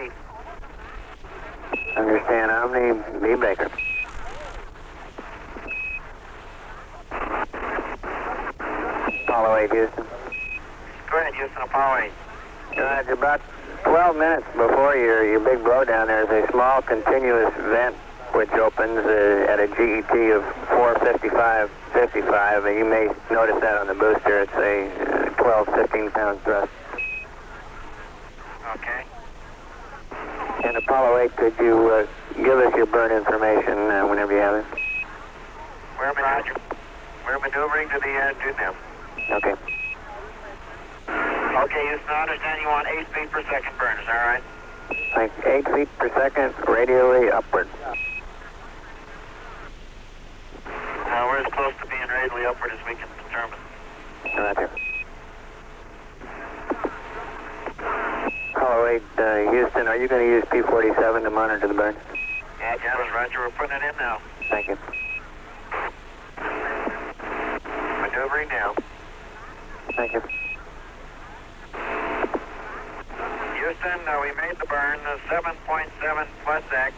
feet. Understand, Omni, B. Baker. Apollo 8, Houston. Go ahead, Houston, Apollo 8. Roger, about 12 minutes before your big blowdown, there's a small continuous vent which opens at a GET of 455.55, and you may notice that on the booster. It's a 12, 15-pound thrust. Okay. And Apollo 8, could you give us your burn information whenever you have it? We're maneuvering to the end to them. Okay. Okay, Houston, I understand you want 8 feet per second burn, is that right? Like 8 feet per second, radially upward. We're as close to being radially upward as we can determine. Roger. Apollo 8, Houston, are you going to use P-47 to monitor the burn? Yeah, Canopus, Roger, we're putting it in now. Thank you. Maneuvering now. Thank you. Houston, we made the burn 7.7 plus X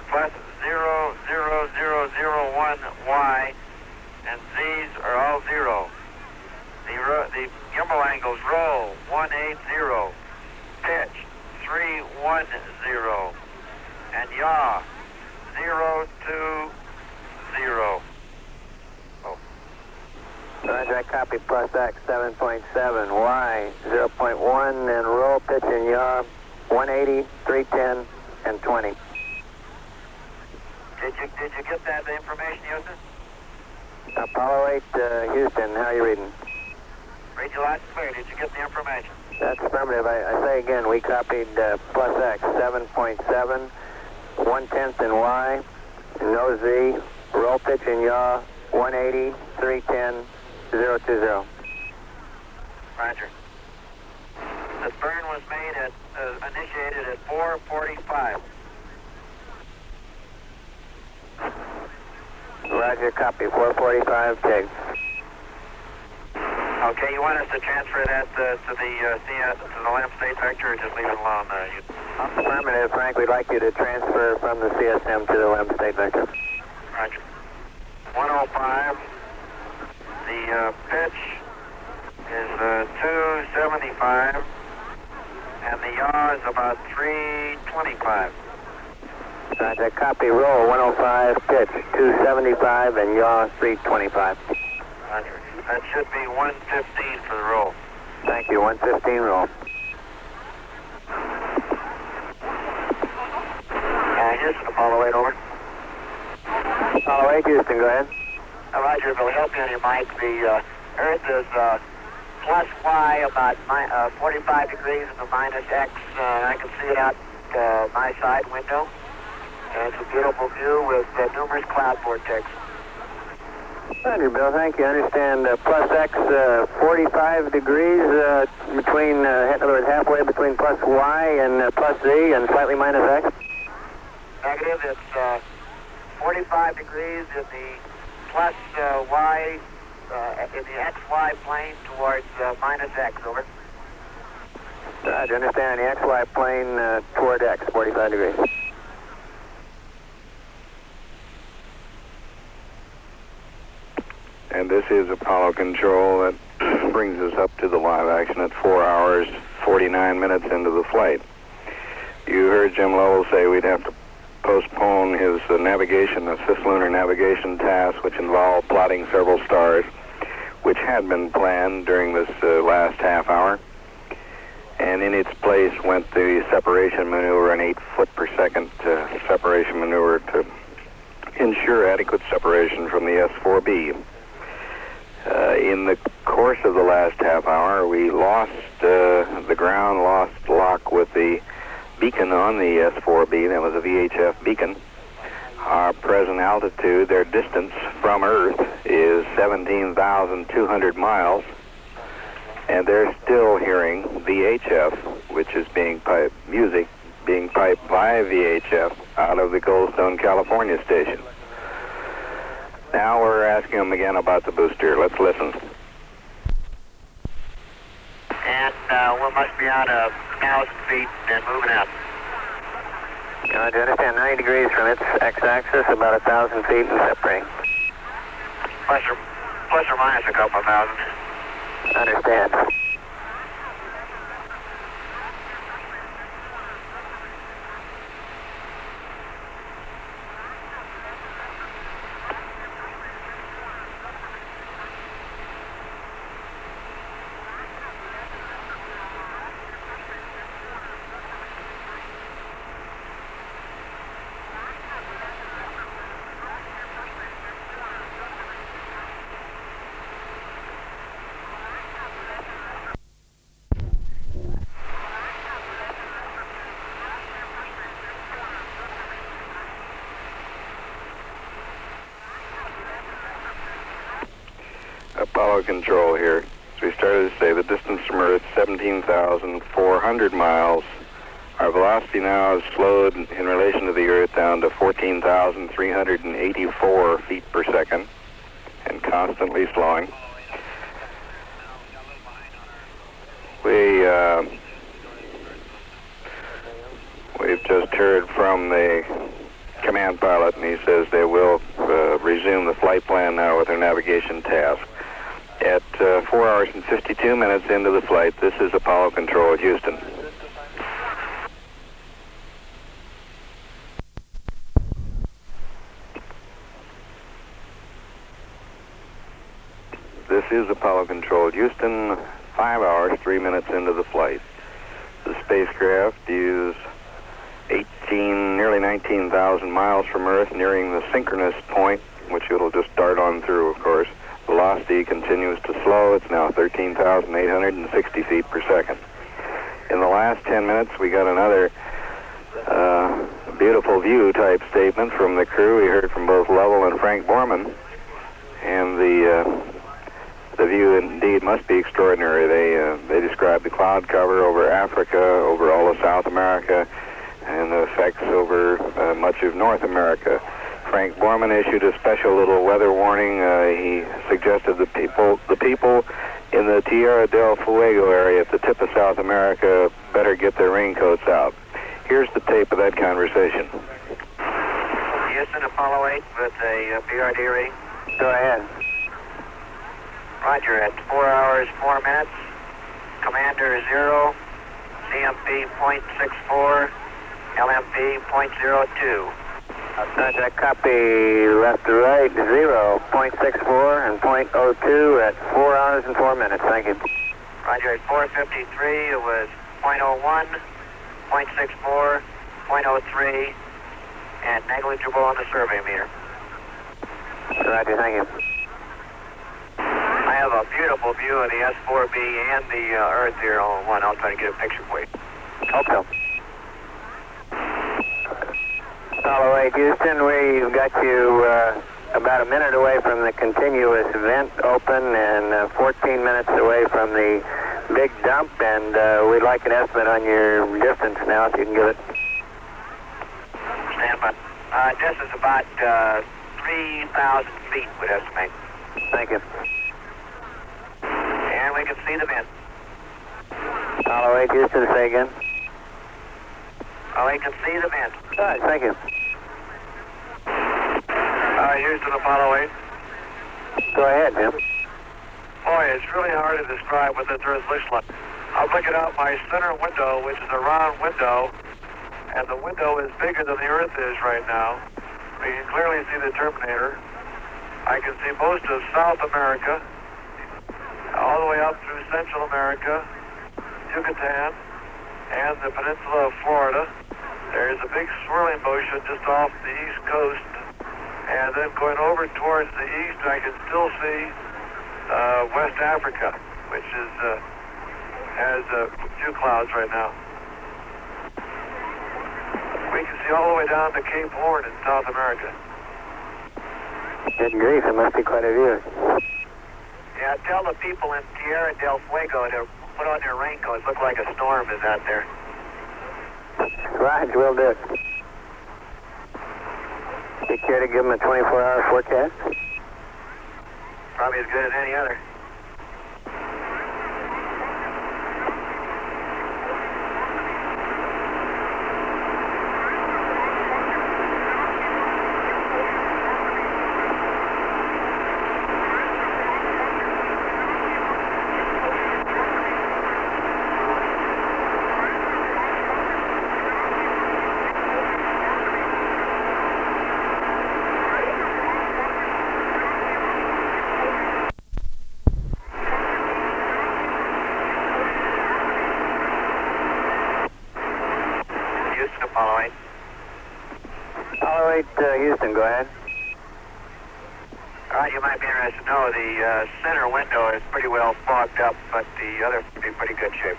plus 00001 Y, and Z's are all 0. The gimbal angles roll 180, pitch 310, and yaw 020. Roger, I copy plus X 7.7, Y 0.1, and roll, pitch, and yaw 180, 310, and 20. Did you get that information, Houston? Apollo 8, Houston, how are you reading? Read you loud and clear. Did you get the information? That's affirmative. I say again, we copied plus X 7.7, 1/10 in Y, no Z, roll, pitch, and yaw 180, 310, 020. Roger. The burn was made initiated at 4:45. Roger, copy, 4:45, take. Okay, you want us to transfer that to the lamp state vector, or just leave it alone? Affirmative, Frank, we'd like you to transfer from the CSM to the lamp state vector. Roger. 105. The pitch is 275, and the yaw is about 325. Roger, copy, roll 105, pitch 275, and yaw 325. Roger. That should be 115 for the roll. Thank you, 115 roll. Houston, Apollo 8, over. Apollo 8, Houston, go ahead. Roger, Billy, help you on your mic. The Earth is plus Y about 45 degrees in the minus X. I can see it out my side window. And it's a beautiful view with numerous cloud vortex. Roger, Bill, thank you. I understand plus X 45 degrees between, in other words, halfway between plus Y and plus Z and slightly minus X? Negative, it's 45 degrees in the plus Y, in the XY plane towards minus X, over. Roger, understand the XY plane toward X, 45 degrees. And this is Apollo Control. That brings us up to the live action at 4 hours, 49 minutes into the flight. You heard Jim Lovell say we'd have to postpone his navigation, the cislunar navigation task, which involved plotting several stars, which had been planned during this last half hour. And in its place went the separation maneuver, an 8 foot per second separation maneuver to ensure adequate separation from the S-4B. In the course of the last half hour, we lost the ground, lost lock with the beacon on the S-4B. That was a VHF beacon. Our present altitude, their distance from Earth, is 17,200 miles, and they're still hearing VHF, which is being piped, music being piped via VHF out of the Goldstone, California station. Now we're asking them again about the booster. Let's listen. and we must be out 1,000 feet and moving out. Roger, understand 90 degrees from its x-axis, about 1,000 feet and separating. Plus or minus a couple thousand. Understand. Apollo Control here. As we started to say, the distance from Earth, 17,400 miles. Our velocity now is slowed in relation to the Earth down to 14,384 feet per second, and constantly slowing. We've just heard from the command pilot, and he says they will resume the flight plan now with their navigation task. At 4 hours and 52 minutes into the flight, this is Apollo Control at Houston. This is Apollo Control at Houston, 5 hours, 3 minutes into the flight. The spacecraft is nearly 19,000 miles from Earth, nearing the synchronous point, which it'll just dart on through, of course. Velocity continues to slow. It's now 13,860 feet per second. In the last 10 minutes, we got another beautiful view type statement from the crew. We heard from both Lovell and Frank Borman, and the view indeed must be extraordinary. They described the cloud cover over Africa, over all of South America, and the effects over much of North America. Frank Borman issued a special little weather warning. He suggested the people in the Tierra del Fuego area at the tip of South America better get their raincoats out. Here's the tape of that conversation. Houston, Apollo 8 with a PRD reading. Go ahead. Roger, at 4 hours, 4 minutes. Commander 0, CMP .64, LMP .02. Roger, copy left to right, 0, .64 and .02 at 4 hours and 4 minutes. Thank you. Roger, at 4:53 it was .01, .64, .03, and negligible on the survey meter. Roger, thank you. I have a beautiful view of the S4B and the Earth here all in one. I'll try to get a picture for you. Hope so. Apollo 8 Houston, we've got you about a minute away from the continuous vent open and 14 minutes away from the big dump, and we'd like an estimate on your distance now, if you can give it. Stand by. Distance about 3,000 feet, we'd estimate. Thank you. And we can see the vent. Apollo 8 Houston, say again. Oh, we can see the vent. All right, thank you. Houston, Apollo 8. Go ahead, Jim. Boy, it's really hard to describe what this Earth looks like. I'm looking out my center window, which is a round window, and the window is bigger than the Earth is right now. We can clearly see the Terminator. I can see most of South America, all the way up through Central America, Yucatan, and the peninsula of Florida. There's a big swirling motion just off the east coast, and then going over towards the east, I can still see West Africa, which has a few clouds right now. We can see all the way down to Cape Horn in South America. Good grief, it must be quite a view. Yeah, tell the people in Tierra del Fuego to put on their raincoats. Look like a storm is out there. Right, will do. You care to give them a 24-hour forecast? Probably as good as any other. Houston, go ahead. All right, you might be interested to know the center window is pretty well fogged up, but the other would be pretty good shape.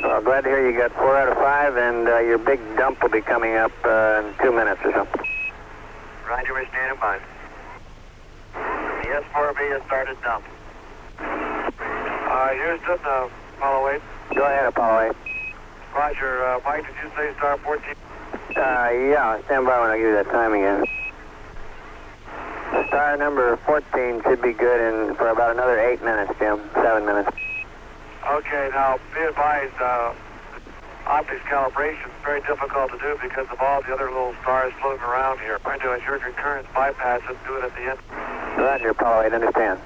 Well, glad to hear you got 4 out of 5, and your big dump will be coming up in 2 minutes or so. Roger, we're standing by. The S4B has started dump. Houston, Apollo 8. Go ahead, Apollo 8. Roger, Mike, did you say star 14? Yeah, stand by when I give you that time again. Star number 14 should be good in for about another 8 minutes, Jim. 7 minutes. Okay, now be advised, optics calibration is very difficult to do because of all the other little stars floating around here. Trying to ensure concurrence, bypass it, do it at the end. Roger, Apollo 8, understand.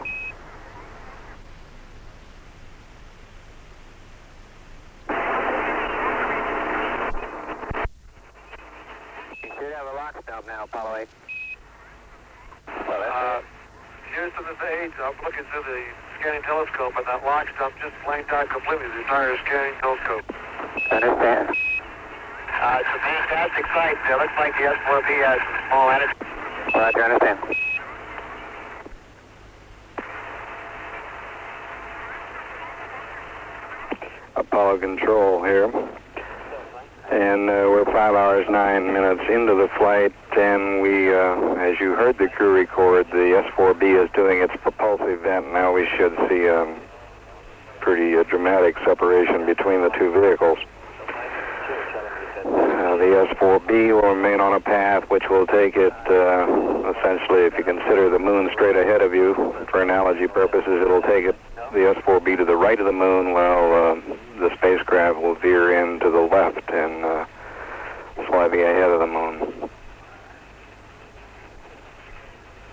You should have a lock stop now, Apollo 8. Well, Houston is 8. I'm looking through the scanning telescope, and that lock stop just blanked out completely, the entire scanning telescope. Understand. It's a fantastic sight. It looks like the S4B has some small energy. Roger, understand. Apollo Control here. And we're 5 hours, 9 minutes into the flight, and we, as you heard the crew record, the S4B is doing its propulsive vent. Now we should see a pretty dramatic separation between the two vehicles. The S4B will remain on a path which will take it, essentially, if you consider the moon straight ahead of you, for analogy purposes, it'll take it, the S4B, to the right of the moon, while the spacecraft will veer in to the left and slightly ahead of the moon.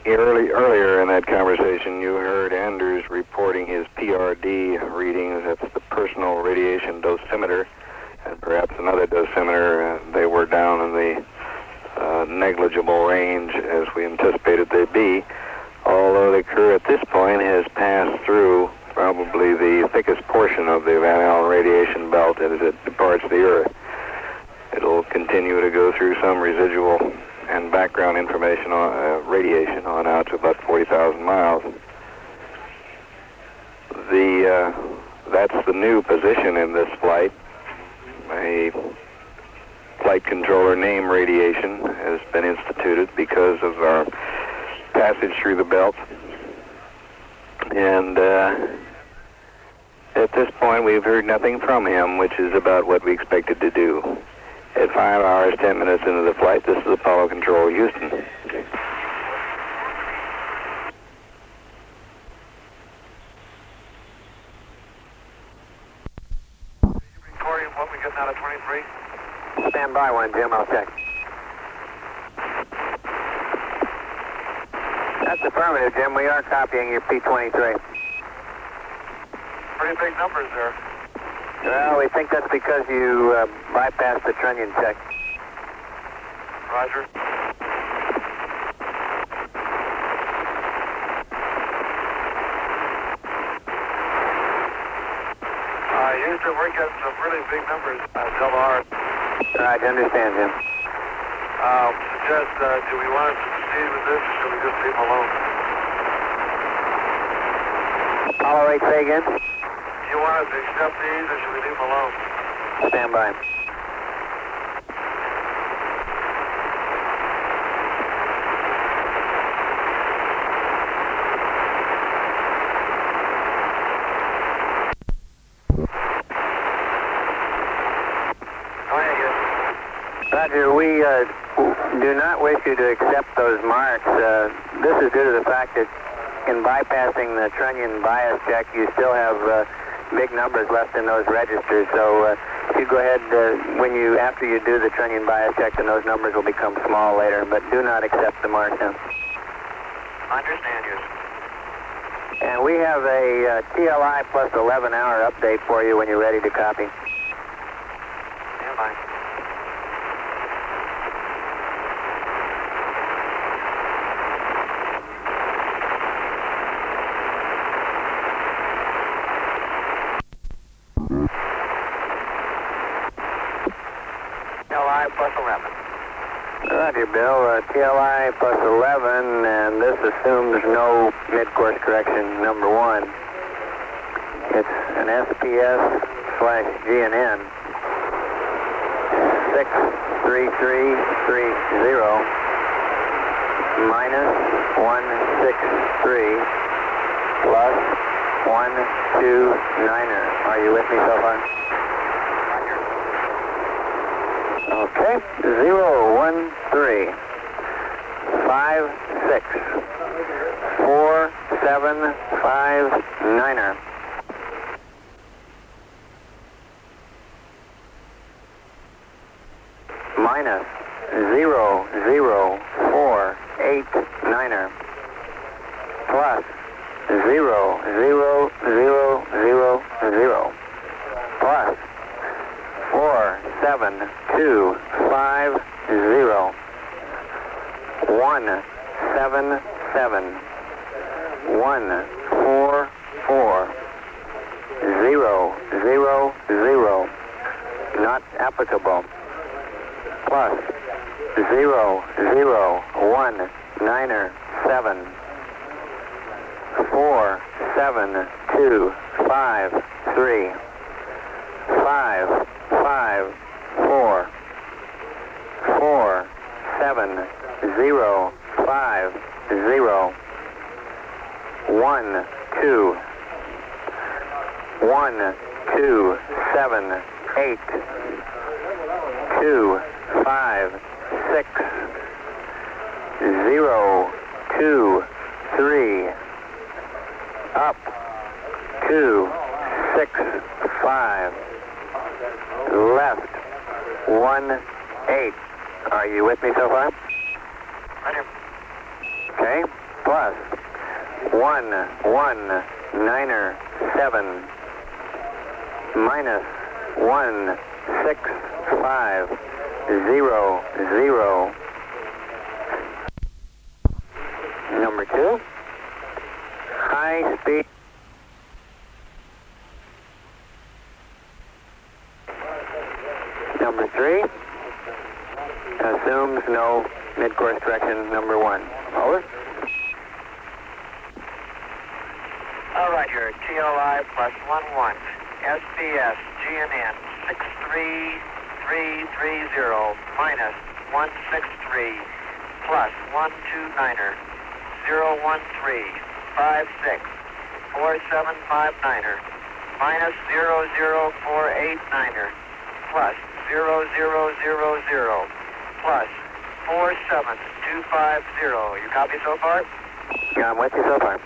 Earlier in that conversation, you heard Anders reporting his PRD readings. That's the personal radiation dosimeter, and perhaps another dosimeter. They were down in the negligible range as we anticipated they'd be, although the crew at this point has passed through probably the thickest portion of the Van Allen radiation belt as it departs the Earth. It'll continue to go through some residual and background information on radiation on out to about 40,000 miles. That's the new position in this flight. A flight controller name radiation has been instituted because of our passage through the belt. And at this point, we've heard nothing from him, which is about what we expected to do. At 5 hours, 10 minutes into the flight, this is Apollo Control, Houston. Recording what we getting out of 23? Stand by one, Jim, I'll check. That's affirmative, Jim. We are copying your P23. Pretty big numbers there. Well, we think that's because you bypassed the trunnion check. Roger. Houston, we're getting some really big numbers till R. Right, I understand, Jim. Suggest, do we want to proceed with this, or should we just leave him alone? Apollo 8, say again? Do you want us to accept these, or should we leave them alone? Stand by. Roger, we do not wish you to accept those marks. This is due to the fact that in bypassing the trunnion bias check, you still have big numbers left in those registers. So if you go ahead, after you do the trunnion bias check, then those numbers will become small later. But do not accept the marks now. Understand you. And we have a TLI plus 11-hour update for you when you're ready to copy. Stand by. TLI plus 11. Roger, Bill. TLI plus 11, and this assumes no mid-course correction, number 1. It's an SPS/GNN 63330 minus 163 plus 129er. Are you with me so far? Okay, 013 56 4759er. Minus 0048 plus 00000 plus 47250 177 144 000 not applicable plus 00197 47253 554 47050 1278 256 023 up 265 left 18. Are you with me so far? Okay, plus 119er7 minus 16500. Number 2, high speed. Number 3, assumes no mid-course correction, number 1. Over. All right, your TLI plus 11, SBS GNN 63330 minus 163 plus 129er 01356 4759er minus 00489er plus 0000 plus 47250. You copy so far? Yeah, I'm with you so far.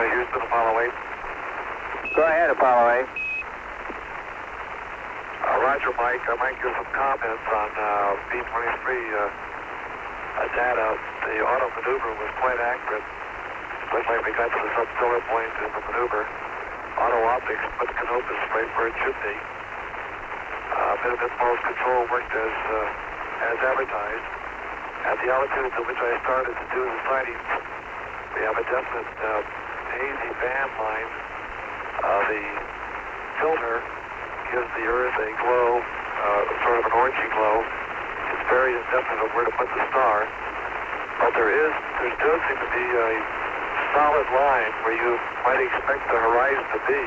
Houston, Apollo 8. Go ahead, Apollo 8. Roger, Mike. I might give some comments on B-23 data. The auto maneuver was quite accurate, especially when we got to the sub-solar point in the maneuver. Auto optics put Canopus right where it should be. Minute impulse control worked as advertised. At the altitude at which I started to do the sightings, we have a definite hazy band line. The filter gives the Earth a glow, sort of an orangey glow. It's very indefinite of where to put the star. But there does seem to be a solid line where you might expect the horizon to be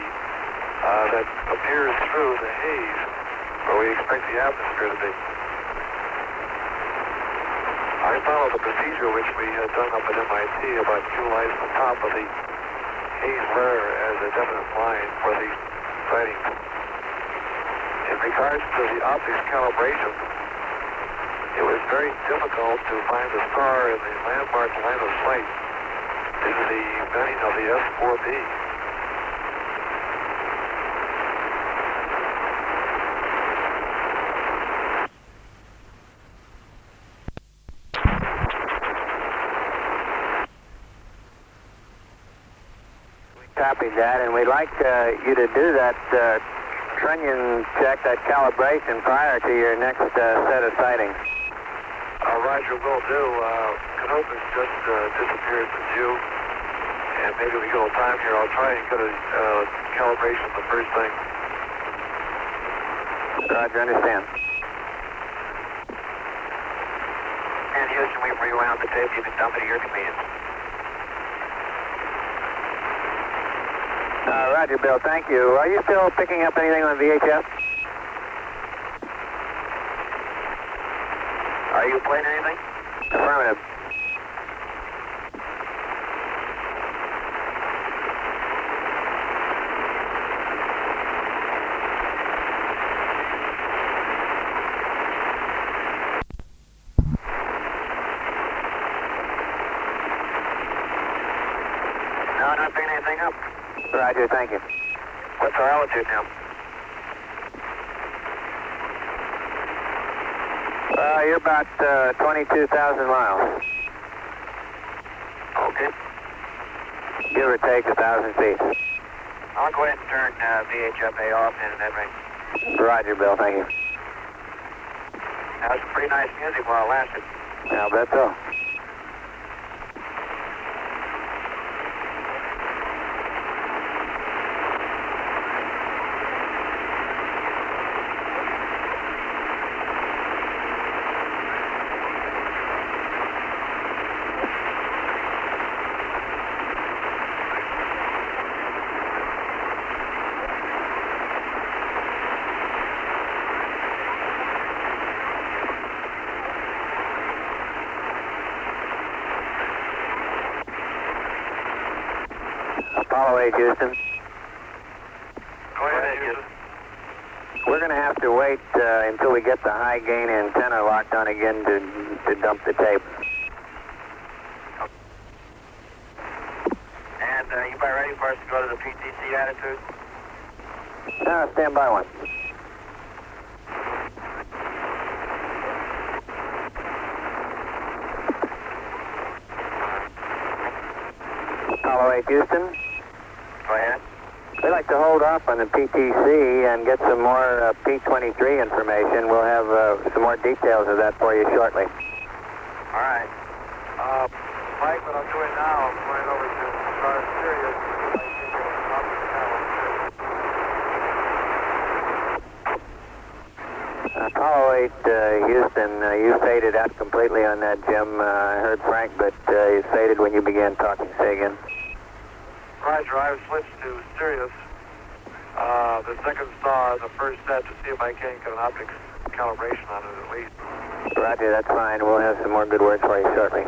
that appears through the haze where we expect the atmosphere to be. I followed the procedure which we had done up at MIT about utilizing the top of the haze layer as a definite line for the sightings. In regards to the optics calibration, it was very difficult to find the star in the landmark line of sight due to the bending of the S4B. Copied that, and we'd like you to do that trunnion check, that calibration prior to your next set of sightings. Roger, will do. Canopus just disappeared from view, And maybe we get a little time here. I'll try and get a calibration the first thing. Roger, understand. And Houston, we've rewound the tape. You can dump it at your convenience. Roger, Bill, thank you. Are you still picking up anything on VHF? Are you playing anything? Affirmative. No, not picking anything up. Roger, thank you. What's our altitude now? You're about 22,000 miles. Okay. Give or take 1,000 feet. I'll go ahead and turn VHFA off in that range. Roger, Bill, thank you. That was some pretty nice music while it lasted. I'll bet so. Apollo 8, Houston. Go ahead, Houston. We're going to have to wait until we get the high gain antenna locked on again to dump the tape. And you about ready for us to go to the PTC attitude? Stand by one. Apollo 8, Houston. Go ahead. We'd like to hold off on the PTC and get some more P-23 information. We'll have some more details of that for you shortly. All right. Mike, what I'm doing now, I'm going over to Sirius. Apollo 8, Houston, you faded out completely on that, Jim. I heard Frank, but you faded when you began talking. Say again. Roger, I've switched to Sirius, the second star, the first set, to see if I can get an optics calibration on it at least. Roger, that's fine. We'll have some more good words for you shortly.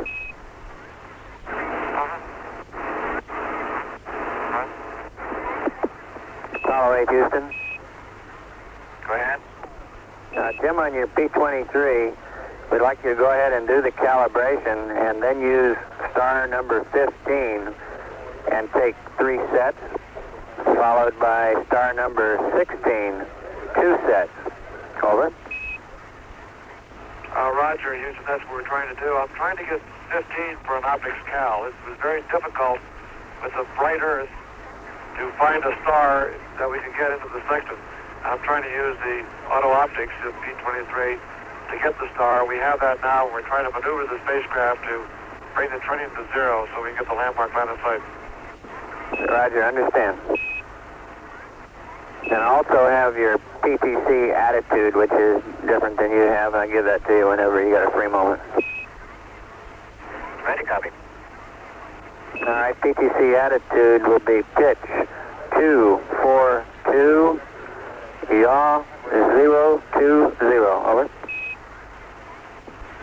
Apollo 8, Houston. Go ahead. Jim, on your P-23, we'd like you to go ahead and do the calibration and then use star number 15 and take 3 sets, followed by star number 16, 2 sets. Over. Roger, Houston, that's what we're trying to do. I'm trying to get 15 for an optics cal. It was very difficult with the bright Earth to find a star that we can get into the section. I'm trying to use the auto optics of P-23 to get the star. We have that now. We're trying to maneuver the spacecraft to bring the trunnion to 0 so we can get the landmark line of sight. Roger, understand. And also have your PTC attitude, which is different than you have, and I'll give that to you whenever you got a free moment. Ready, copy. All right, PTC attitude will be pitch 242, yaw 020. Over.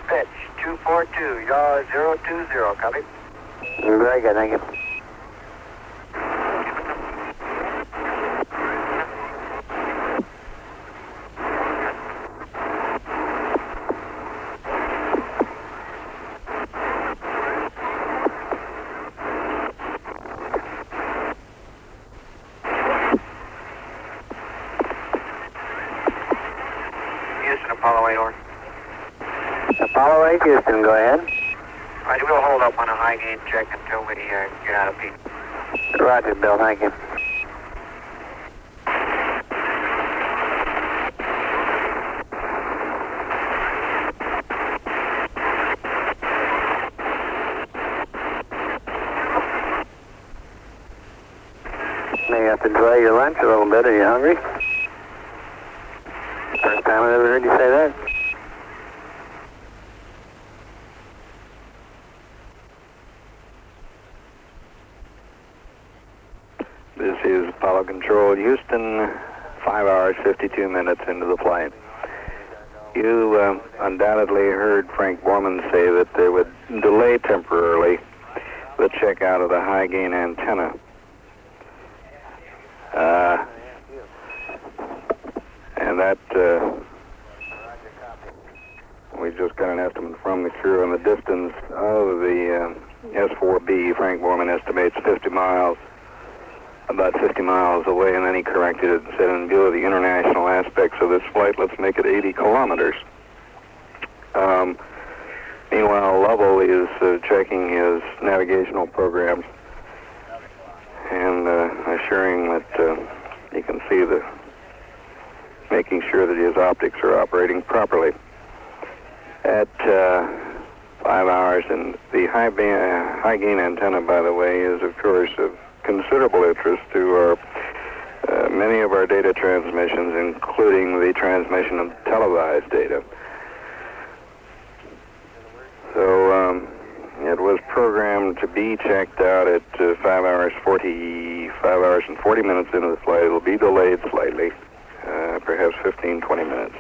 Pitch 242, yaw 020, copy. Very good, thank you. Apollo 8, over. Apollo 8, Houston, go ahead. All right, we'll hold up on a high gain check until we get out of P. Roger, Bill, thank you. to enjoy your lunch a little bit. Are you hungry? First time I've ever heard you say that. This is Apollo Control, Houston, 5 hours, 52 minutes into the flight. You undoubtedly heard Frank Borman say that they would delay temporarily the checkout of the high-gain antenna. And that, we just got an estimate from the crew on the distance of the S4B. Frank Borman estimates 50 miles. About 50 miles away, and then he corrected it and said, in view of the international aspects of this flight, let's make it 80 kilometers. Meanwhile, Lovell is checking his navigational programs and assuring that he can see making sure that his optics are operating properly. At 5 hours, and the high-gain antenna, by the way, is, of course, of considerable interest to many of our data transmissions, including the transmission of televised data. So it was programmed to be checked out at 5 hours and 40 minutes into the flight. It will be delayed slightly, perhaps 15, 20 minutes.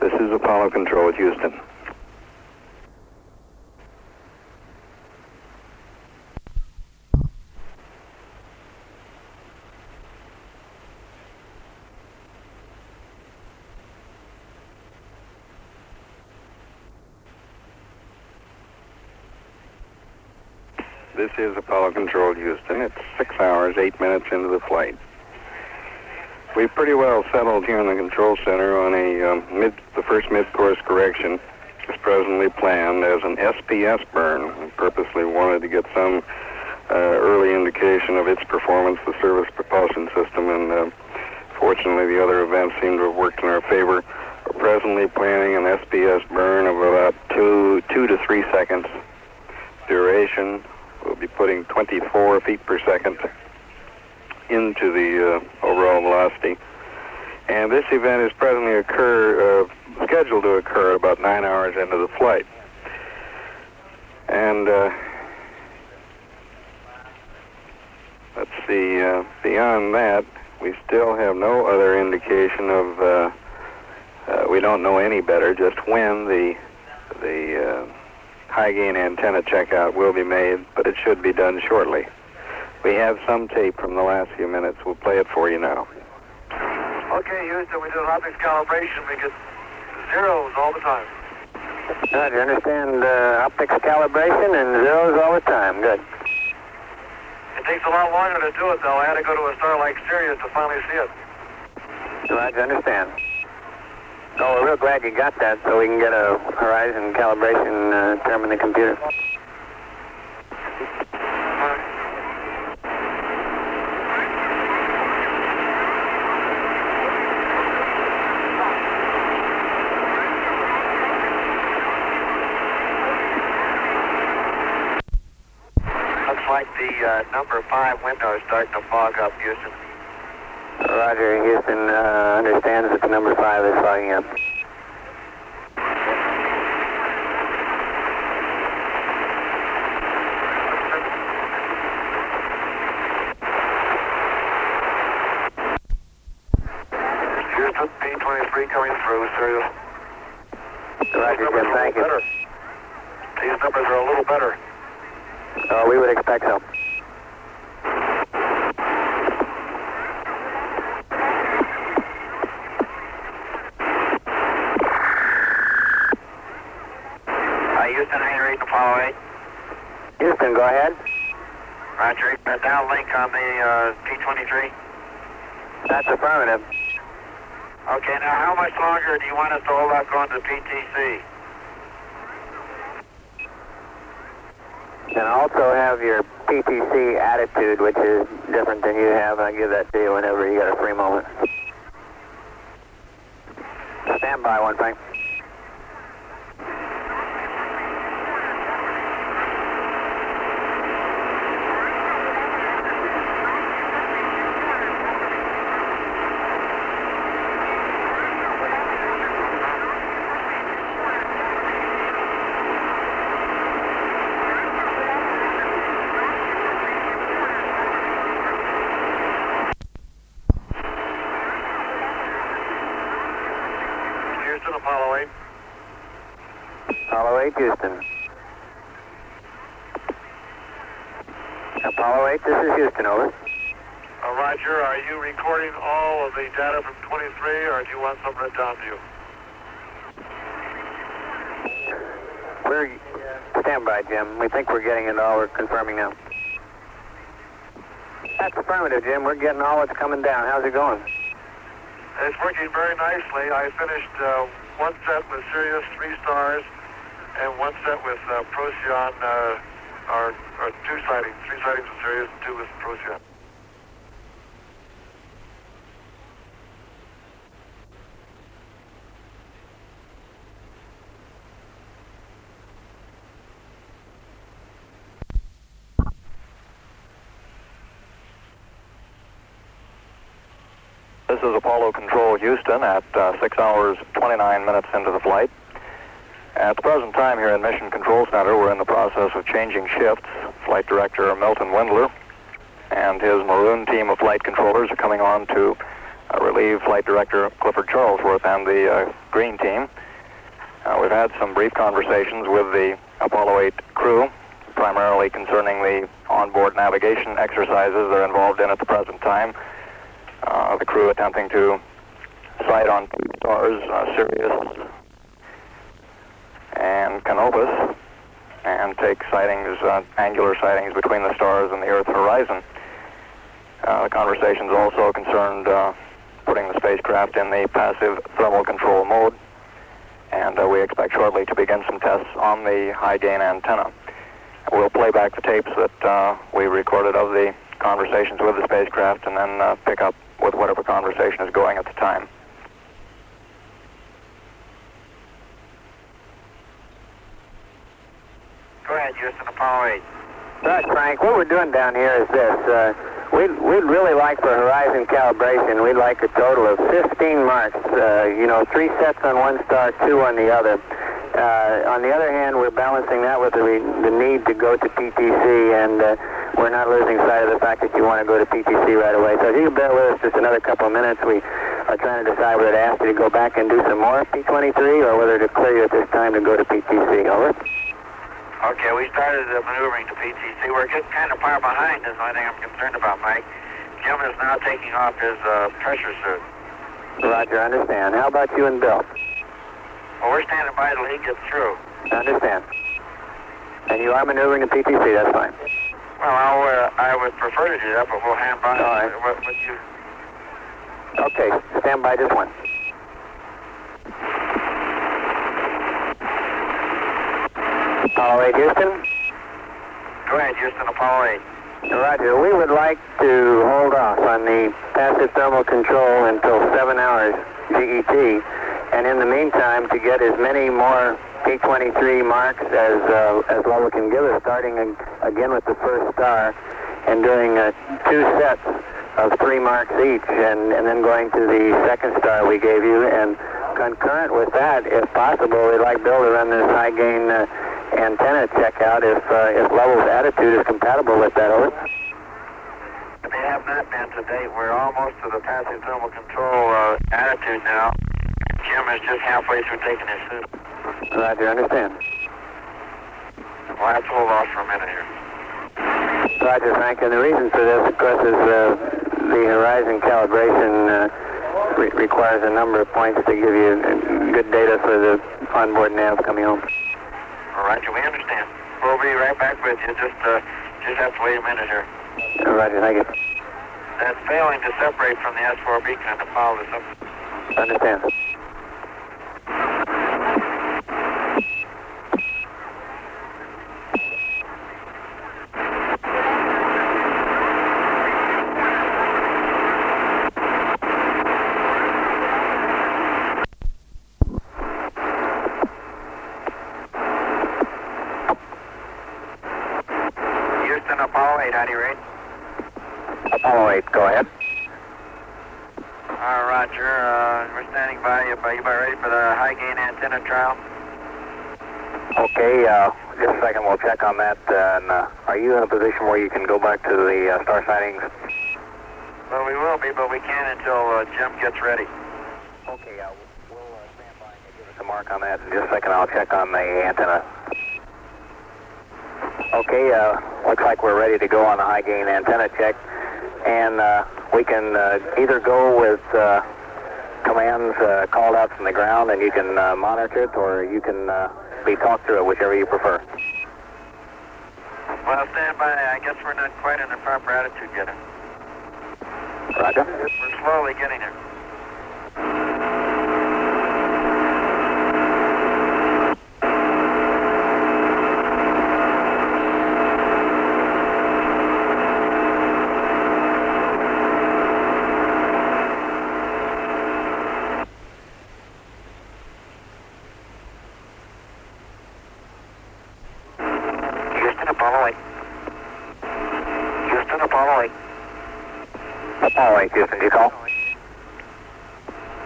This is Apollo Control at Houston. This is Apollo Control, Houston. It's 6 hours, 8 minutes into the flight. We pretty well settled here in the control center on the first mid-course correction is presently planned as an SPS burn. We purposely wanted to get some early indication of its performance, the service propulsion system, and fortunately the other events seem to have worked in our favor. We're presently planning an SPS burn of about 2 to 3 seconds duration. We'll be putting 24 feet per second into the overall velocity. And this event is presently scheduled to occur about 9 hours into the flight. And let's see, beyond that, we still have no other indication of, we don't know any better just when the high-gain antenna checkout will be made, but it should be done shortly. We have some tape from the last few minutes. We'll play it for you now. Okay, Houston, we do an optics calibration. We get zeros all the time. Good, you understand optics calibration and zeros all the time. Good. It takes a lot longer to do it, though. I had to go to a star like Sirius to finally see it. Glad you understand. Oh, we're real glad you got that so we can get a horizon calibration term in the computer. Looks like the number 5 window is starting to fog up, Houston. Roger, Houston understands that the number 5 is fogging up. Houston, B-23 coming through, Sirius. Roger, Jim, thank you. Better. These numbers are a little better. Oh, we would expect so. Houston, Henry, Apollo 8. Houston, go ahead. Roger, downlink on the P-23. That's affirmative. Okay, now how much longer do you want us to hold out going to PTC? And also have your PTC attitude, which is different than you have. I'll give that to you whenever you got a free moment. Stand by, one thing. Houston. Apollo 8, this is Houston, over. Roger, are you recording all of the data from 23, or do you want some written down to you? Stand by, Jim. We think we're getting it all. We're confirming now. That's affirmative, Jim. We're getting all that's coming down. How's it going? It's working very nicely. I finished one set with Sirius, 3 stars, and one set with Procyon, or 2 sightings. 3 sightings with Sirius and 2 with Procyon. This is Apollo Control Houston at 6 hours 29 minutes into the flight. At the present time here in Mission Control Center, we're in the process of changing shifts. Flight Director Milton Windler and his maroon team of flight controllers are coming on to relieve Flight Director Clifford Charlesworth and the green team. We've had some brief conversations with the Apollo 8 crew, primarily concerning the onboard navigation exercises they're involved in at the present time. The crew attempting to sight on 2 stars, Sirius and Canopus, and take sightings, angular sightings between the stars and the Earth horizon. The conversations also concerned putting the spacecraft in the passive thermal control mode, and we expect shortly to begin some tests on the high-gain antenna. We'll play back the tapes that we recorded of the conversations with the spacecraft and then pick up with whatever conversation is going at the time. Go ahead, Houston, Apollo 8. Right, Frank, what we're doing down here is this. We'd really like for horizon calibration, we'd like a total of 15 marks, 3 sets on one star, 2 on the other. On the other hand, we're balancing that with the need to go to PTC, and we're not losing sight of the fact that you want to go to PTC right away. So if you can bear with us just another couple of minutes, we are trying to decide whether to ask you to go back and do some more P23 or whether to clear you at this time to go to PTC. Over. Okay, we started maneuvering to PTC. We're getting kind of far behind is the only thing I'm concerned about, Mike. Jim is now taking off his pressure suit. Roger, I understand. How about you and Bill? Well, we're standing by till he gets through. I understand. And you are maneuvering to PTC, that's fine. Well, I would prefer to do that, but we'll hand by. All right. What you... Okay, stand by just one. Apollo 8, Houston. Go ahead, Houston, Apollo 8. Roger, we would like to hold off on the passive thermal control until 7 hours GET, and in the meantime to get as many more P23 marks as Lovell can give us, starting again with the first star and doing 2 sets of 3 marks each, and then going to the second star we gave you, and concurrent with that, if possible, we'd like Bill to run this high-gain antenna checkout if Lovell's attitude is compatible with that. Over. They have not been to date. We're almost to the passive thermal control attitude now. Jim is just halfway through taking his suit. Roger, understand. We'll have to hold off for a minute here. Roger, Frank, and the reason for this, of course, is the horizon calibration requires a number of points to give you good data for the onboard nav coming home. All right, we understand. We'll be right back with you. Just have to wait a minute here. Roger, thank you. That's failing to separate from the S4 beacon to follow this up. Understand. Houston, Apollo 8, how do you rate? Apollo 8, go ahead. Roger, we're standing by. You about ready for the high-gain antenna trial? Okay, just a second, we'll check on that. And, are you in a position where you can go back to the star sightings? Well, we will be, but we can't until Jim gets ready. Okay, we'll stand by and give us the mark on that. In just a second, I'll check on the antenna. Okay, looks like we're ready to go on the high gain antenna check. And we can either go with commands called out from the ground, and you can monitor it, or you can be talked through it, whichever you prefer. Well, stand by. I guess we're not quite in the proper attitude yet. Roger. We're slowly getting there. Apollo 8. Houston, Apollo 8. Apollo 8, Houston, do you call?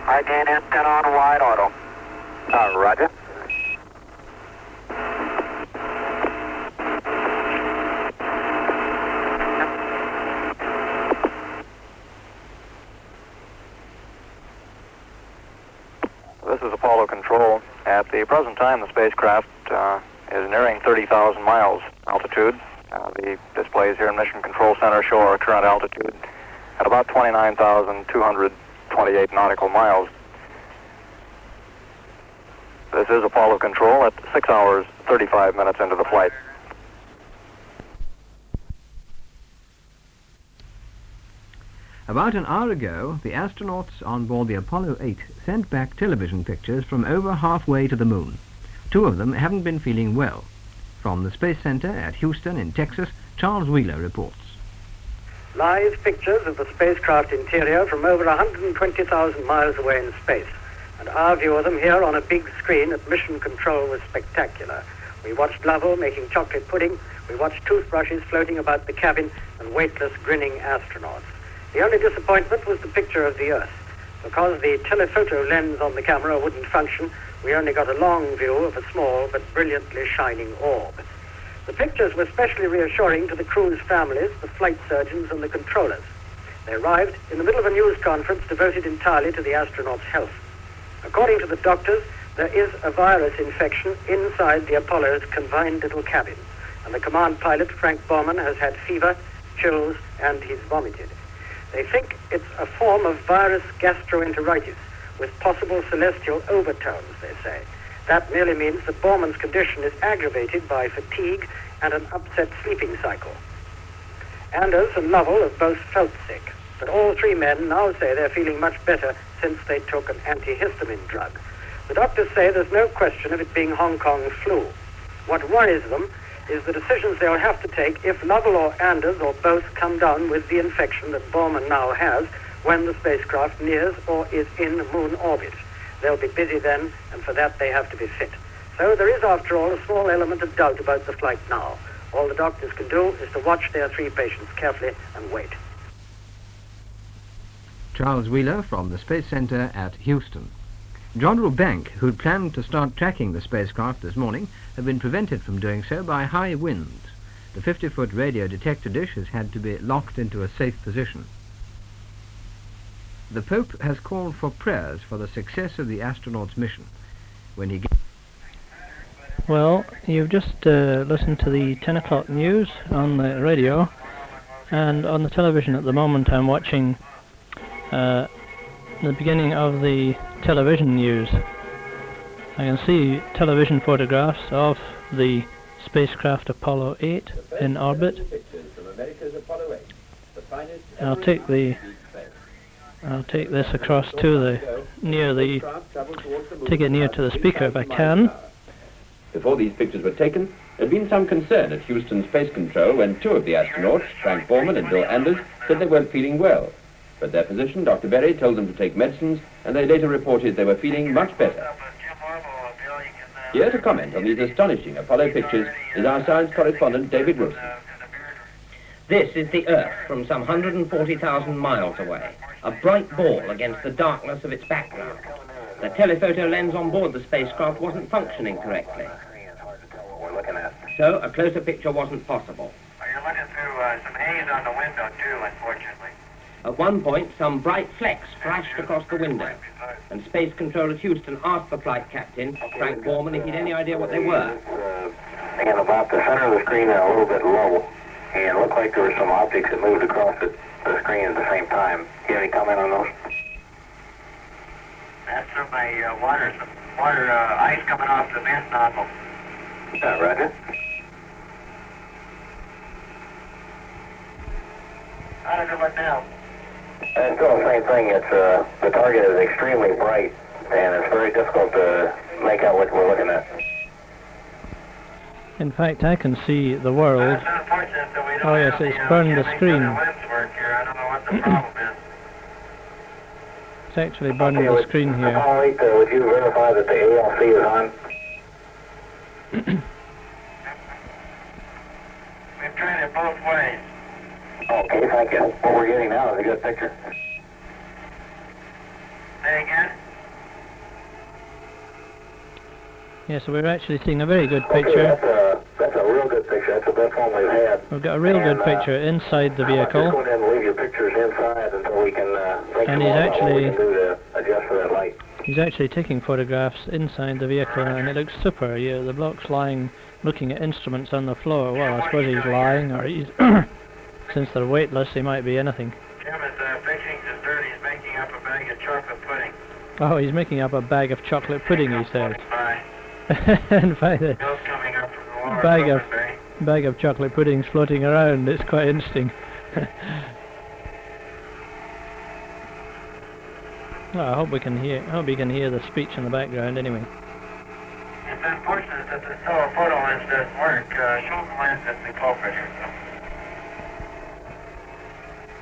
High gain antenna on wide auto. Roger. This is Apollo Control. At the present time, the spacecraft is nearing 30,000 miles altitude. The displays here in Mission Control Center show our current altitude at about 29,228 nautical miles. This is Apollo Control at 6 hours, 35 minutes into the flight. About an hour ago, the astronauts on board the Apollo 8 sent back television pictures from over halfway to the moon. 2 of them haven't been feeling well. From the Space Center at Houston in Texas, Charles Wheeler reports. Live pictures of the spacecraft interior from over 120,000 miles away in space. And our view of them here on a big screen at Mission Control was spectacular. We watched Lovell making chocolate pudding, we watched toothbrushes floating about the cabin, and weightless, grinning astronauts. The only disappointment was the picture of the Earth. Because the telephoto lens on the camera wouldn't function, we only got a long view of a small but brilliantly shining orb. The pictures were especially reassuring to the crew's families, the flight surgeons, and the controllers. They arrived in the middle of a news conference devoted entirely to the astronauts' health. According to the doctors, there is a virus infection inside the Apollo's confined little cabin, and the command pilot, Frank Borman, has had fever, chills, and he's vomited. They think it's a form of virus gastroenteritis with possible celestial overtones, they say. That merely means that Borman's condition is aggravated by fatigue and an upset sleeping cycle. Anders and Lovell have both felt sick, but all 3 men now say they're feeling much better since they took an antihistamine drug. The doctors say there's no question of it being Hong Kong flu. What worries them is the decisions they'll have to take if Lovell or Anders or both come down with the infection that Borman now has when the spacecraft nears or is in moon orbit. They'll be busy then, and for that they have to be fit. So there is, after all, a small element of doubt about the flight now. All the doctors can do is to watch their 3 patients carefully and wait. Charles Wheeler from the Space Center at Houston. John Bank, who'd planned to start tracking the spacecraft this morning, had been prevented from doing so by high winds. The 50-foot radio detector dish has had to be locked into a safe position. The Pope has called for prayers for the success of the astronauts' mission. When he Well, you've just listened to the 10 o'clock news on the radio, and on the television at the moment I'm watching the beginning of the television news. I can see television photographs of the spacecraft Apollo 8 in orbit. I'll take this across to the take it near to the speaker if I can. Before these pictures were taken, there had been some concern at Houston Space Control when 2 of the astronauts, Frank Borman and Bill Anders, said they weren't feeling well. But their physician, Dr. Berry, told them to take medicines, and they later reported they were feeling much better. Here to comment on these astonishing Apollo pictures is our science correspondent, David Wilson. This is the Earth from some 140,000 miles away, a bright ball against the darkness of its background. The telephoto lens on board the spacecraft wasn't functioning correctly, so a closer picture wasn't possible. You're looking through some haze on the window, too, unfortunately. At one point, some bright flecks flashed across the window, and Space Control at Houston asked the flight captain, Frank Borman, if he'd any idea what they were. And about the center of the screen and a little bit low, and it looked like there were some objects that moved across the screen at the same time. You have any comment on those? That's from my water ice coming off the vent nozzle. Roger. How does it look now? It's still the same thing. It's the target is extremely bright, and it's very difficult to make out what we're looking at. In fact, I can see the world. Oh yes, it's burned the screen. I don't know what the problem is. It's actually burning the screen here. Would you verify that the ALC is on? We've tried it both ways. Okay, thank you. What we're getting now is a good picture. Say again? Yeah, so we're actually seeing a very good picture. That's a real good picture. That's the best one we've had. We've got a real good picture inside the vehicle. Just go ahead and leave your pictures inside until we can think And about what we can do to adjust for that light. He's actually taking photographs inside the vehicle, and it looks super. Yeah, the bloke's lying, looking at instruments on the floor. Well, I suppose he's lying, or he's since they're weightless, he might be anything. Jim is fixing his dirt. He's making up a bag of chocolate pudding. Oh, he's making up a bag of chocolate pudding, he says. Bye. In fact, a Bill's coming up from the lower bag of chocolate puddings floating around. It's quite interesting. Well, I hope we can hear. Hope you can hear the speech in the background. Anyway. It's unfortunate that the telephoto lens doesn't work. Show the lens at the culprit here.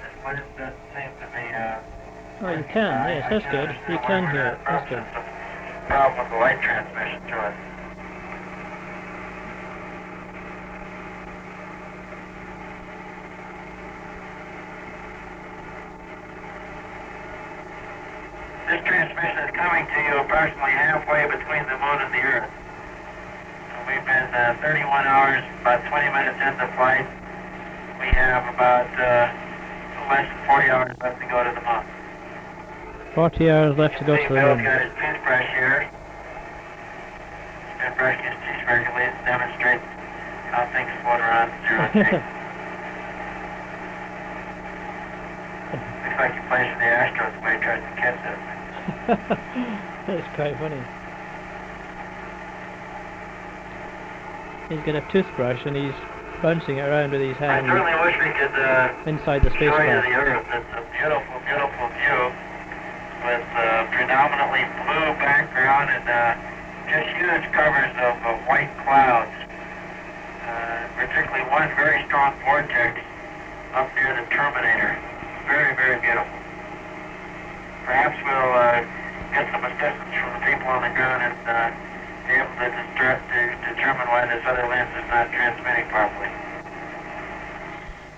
This lens doesn't seem to be. Oh, you can. Yes, that's good. You can hear it. That's good. Problem with the light transmission to it. This transmission is coming to you approximately halfway between the moon and the Earth. So we've been 31 hours, about 20 minutes into flight. We have about less than 40 hours left to go to the moon. 40 hours left to go to the Bill's moon. got his toothbrush here. He's been brushing his teeth regularly to demonstrate how things float around zero G. Looks like he plays for the Astros the way he tries to catch it. That's quite funny. He's got a toothbrush and he's bouncing it around with his I hand certainly wish we could inside the show you spacecraft. the Earth. It's a beautiful, beautiful view with predominantly blue background and just huge covers of white clouds. Particularly one very strong vortex up near the Terminator. Very, very beautiful. Perhaps we'll get some assistance from the people on the ground and be able to determine why this other lens is not transmitting properly.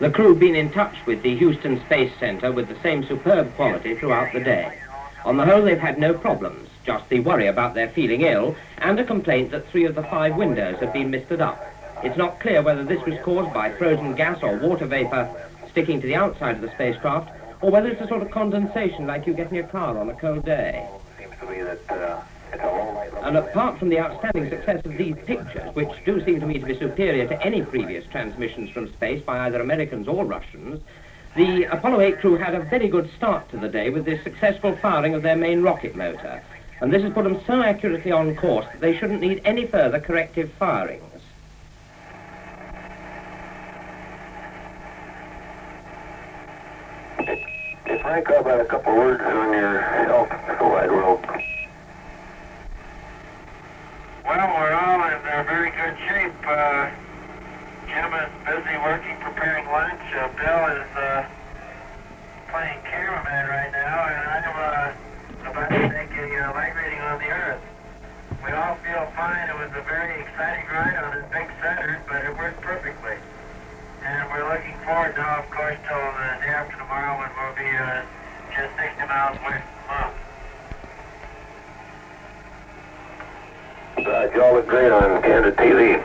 The crew have been in touch with the Houston Space Center with the same superb quality throughout the day. On the whole, they've had no problems, just the worry about their feeling ill and a complaint that 3 of the 5 windows have been misted up. It's not clear whether this was caused by frozen gas or water vapor sticking to the outside of the spacecraft, or whether it's a sort of condensation like you get in your car on a cold day. Seems to be that it's a low light. And apart from the outstanding success of these pictures, which do seem to me to be superior to any previous transmissions from space by either Americans or Russians, the Apollo 8 crew had a very good start to the day with the successful firing of their main rocket motor. And this has put them so accurately on course that they shouldn't need any further corrective firings. Hey, Frank, how about a couple words on your health so wide world? Well, we're all in very good shape. Jim is busy working, preparing lunch. Bill is playing cameraman right now, and I'm about to take a light reading on the Earth. We all feel fine. It was a very exciting ride on this big Saturn, but it worked perfectly. And we're looking forward now, of course, till the day after tomorrow when we'll be just 60 miles away from the moon. You all look great on candid TV.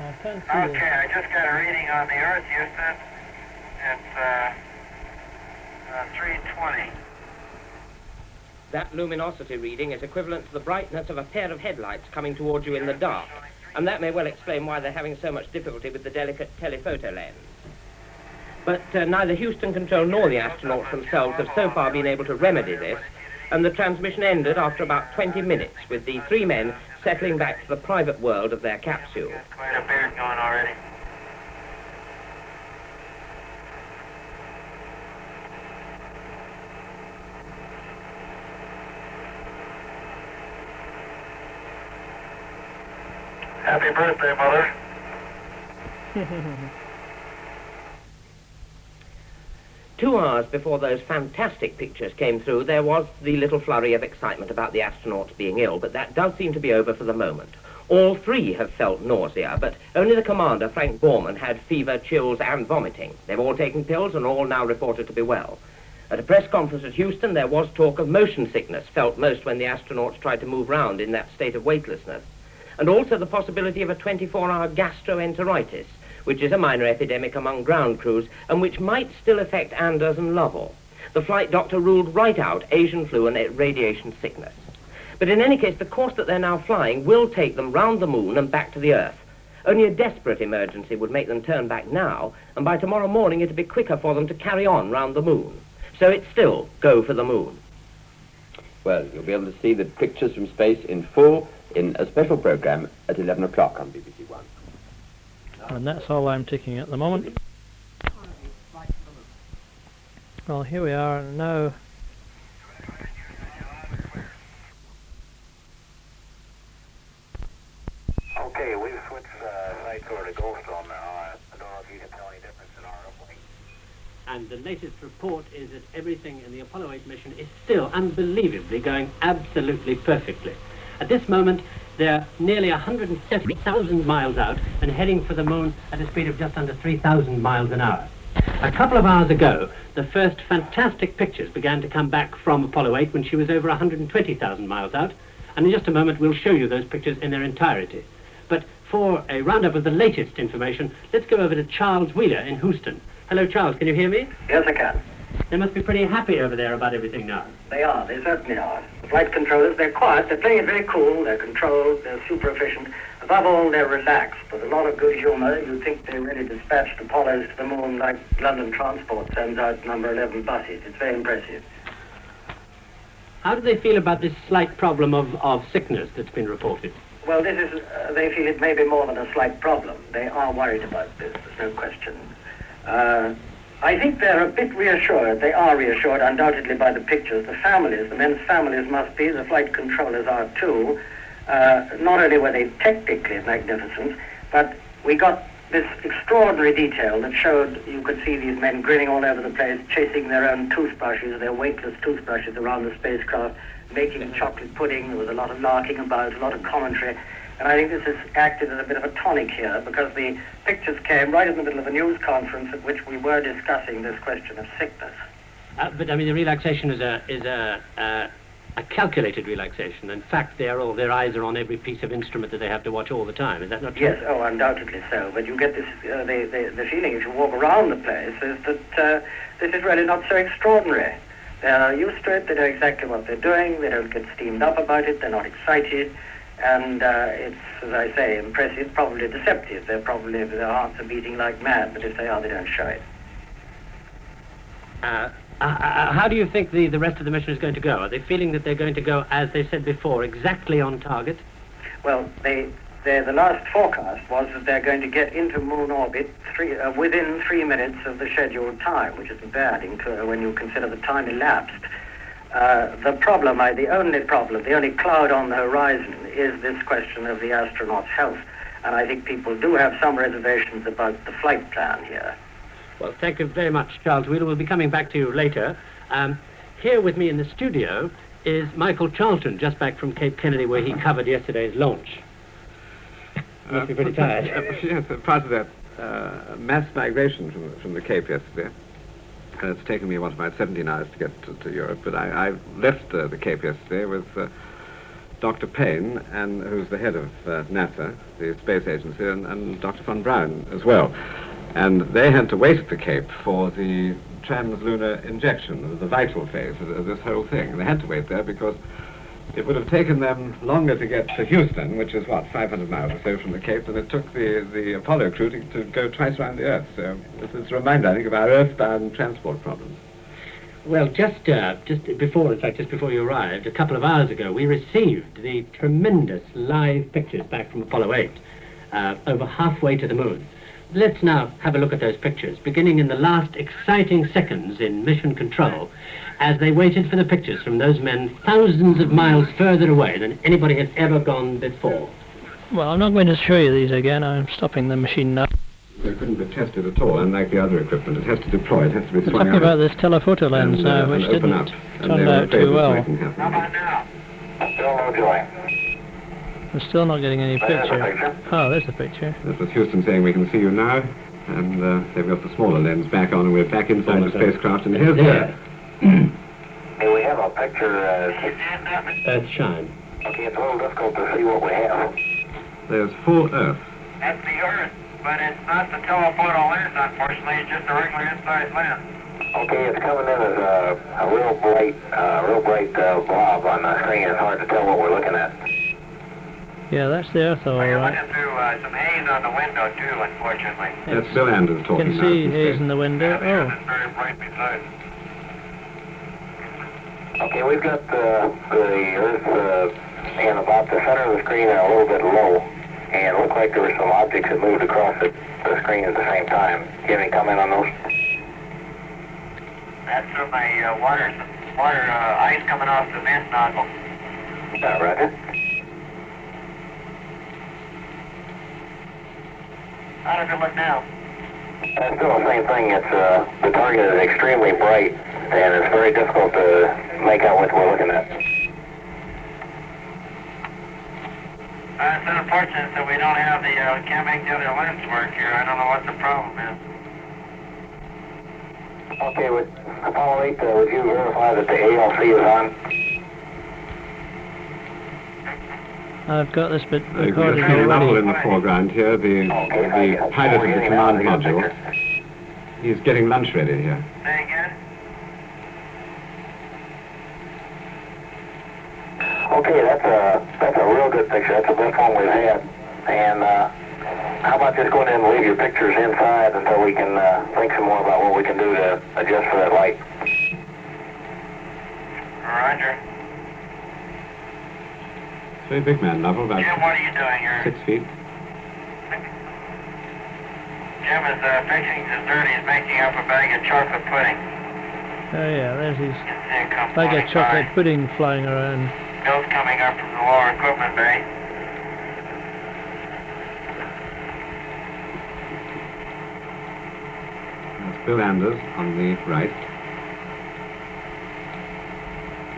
I can't see Okay, I just got a reading on the Earth, Houston. It's 320. That luminosity reading is equivalent to the brightness of a pair of headlights coming towards you in the dark, and that may well explain why they're having so much difficulty with the delicate telephoto lens. But neither Houston Control nor the astronauts themselves have so far been able to remedy this, and the transmission ended after about 20 minutes, with the three men settling back to the private world of their capsule. Quite a beard going already. Happy birthday, Mother. 2 hours before those fantastic pictures came through, there was the little flurry of excitement about the astronauts being ill, but that does seem to be over for the moment. All three have felt nausea, but only the commander, Frank Borman, had fever, chills, and vomiting. They've all taken pills and all now reported to be well. At a press conference at Houston, there was talk of motion sickness, felt most when the astronauts tried to move round in that state of weightlessness, and also the possibility of a 24-hour gastroenteritis, which is a minor epidemic among ground crews and which might still affect Anders and Lovell. The flight doctor ruled right out Asian flu and radiation sickness. But in any case, the course that they're now flying will take them round the moon and back to the Earth. Only a desperate emergency would make them turn back now, and by tomorrow morning it'd be quicker for them to carry on round the moon. So it's still go for the moon. Well, you'll be able to see the pictures from space in full in a special program at 11 o'clock on BBC One. And that's all I'm taking at the moment. Well, here we are now. Okay, we've switched night over to Ghost on now. I don't know if you can tell any difference in our uplink. And the latest report is that everything in the Apollo 8 mission is still unbelievably going absolutely perfectly. At this moment, they're nearly 170,000 miles out and heading for the moon at a speed of just under 3,000 miles an hour. A couple of hours ago, the first fantastic pictures began to come back from Apollo 8 when she was over 120,000 miles out, and in just a moment we'll show you those pictures in their entirety. But for a roundup of the latest information, let's go over to Charles Wheeler in Houston. Hello, Charles, can you hear me? Yes, I can. They must be pretty happy over there about everything now. They are, they certainly are. The flight controllers, they're quiet, they're playing it very cool, they're controlled, they're super efficient. Above all, they're relaxed, with a lot of good humor. You'd think they really dispatched Apollos to the moon like London Transport sends out number 11 buses. It's very impressive. How do they feel about this slight problem of sickness that's been reported? Well, this is, they feel it may be more than a slight problem. They are worried about this, there's no question. I think they're a bit reassured. They are reassured, undoubtedly, by the pictures. The families, the men's families must be, the flight controllers are too. Not only were they technically magnificent, but we got this extraordinary detail that showed you could see these men grinning all over the place, chasing their own toothbrushes, their weightless toothbrushes around the spacecraft, making chocolate pudding. There was a lot of larking about, a lot of commentary. And I think this has acted as a bit of a tonic here, because the pictures came right in the middle of a news conference at which we were discussing this question of sickness. But I mean, the relaxation is a calculated relaxation. In fact, their eyes are on every piece of instrument that they have to watch all the time. Is that not true? Yes, oh, undoubtedly so. But you get this, the feeling as you walk around the place is that this is really not so extraordinary. They're used to it, they know exactly what they're doing, they don't get steamed up about it, they're not excited. And it's, as I say, impressive, probably deceptive. They're probably, their hearts are beating like mad, but if they are, they don't show it. How do you think the rest of the mission is going to go? Are they feeling that they're going to go, as they said before, exactly on target? Well, the last forecast was that they're going to get into moon orbit within 3 minutes of the scheduled time, which isn't bad when you consider the time elapsed. The only cloud on the horizon is this question of the astronauts' health. And I think people do have some reservations about the flight plan here. Well, thank you very much, Charles Wheeler. We'll be coming back to you later. Here with me in the studio is Michael Charlton, just back from Cape Kennedy, where he covered yesterday's launch. You must be pretty tired. Yes, part of that mass migration from the Cape yesterday. It's taken me about 17 hours to get to Europe, but I left the Cape yesterday with Dr. Payne, and who's the head of NASA, the space agency, and Dr. von Braun as well. And they had to wait at the Cape for the Trans-Lunar Injection, the vital phase of this whole thing. They had to wait there because it would have taken them longer to get to Houston, which is, 500 miles or so from the Cape, than it took the Apollo crew to go twice around the Earth. So it's a reminder, I think, of our earthbound transport problems. Well, just before you arrived, a couple of hours ago, we received the tremendous live pictures back from Apollo 8, over halfway to the moon. Let's now have a look at those pictures, beginning in the last exciting seconds in mission control, as they waited for the pictures from those men thousands of miles further away than anybody had ever gone before. Well, I'm not going to show you these again. I'm stopping the machine now. They couldn't be tested at all, unlike the other equipment. It has to deploy, it has to be We're swung talking out. about this telephoto lens now, which didn't turn out too well. How about now? Still no joy. We're still not getting any picture. Oh, there's the picture. That was Houston saying we can see you now, and they've got the smaller lens back on, and we're back inside the spacecraft, and here's the... Hey, we have a picture, Earthshine. Okay, it's a little difficult to see what we have. There's full Earth. That's the Earth, but it's not the telephoto lens, unfortunately. It's just a regular inside lens. Okay, it's coming in as a real bright blob on the screen. It's hard to tell what we're looking at. Yeah, that's the Earth, all You're right. looking through some haze on the window, too, unfortunately. That's Bill Anders You talking can now. see haze in the window. Oh, It's very bright beside. Okay, we've got the Earth in about the center of the screen and a little bit low. And it looked like there were some objects that moved across the screen at the same time. Do you have any comment on those? That's from the water ice coming off the vent nozzle. Roger. How does it look now? It's still the same thing. It's the target is extremely bright, and it's very difficult to make out what we're looking at. It's unfortunate that we don't have the, can't make the other lens work here. I don't know what the problem is. Okay, with Apollo 8, would you verify that the ALC is on? I've got this bit You've recorded got Lovell already. in the foreground here, the pilot of the command module. He's getting lunch ready here. Say again? Okay, that's a real good picture. That's the best one we've had. And how about just going in and leave your pictures inside until we can think some more about what we can do to adjust for that light? Roger. Very big man, Lovell, about Jim, what are you doing here? 6 feet. Jim is fixing dessert. He's making up a bag of chocolate pudding. Oh yeah, there's his You can see it come bag floating of chocolate by. pudding flying around. Bill's coming up from the lower equipment bay. That's Bill Anders on the right.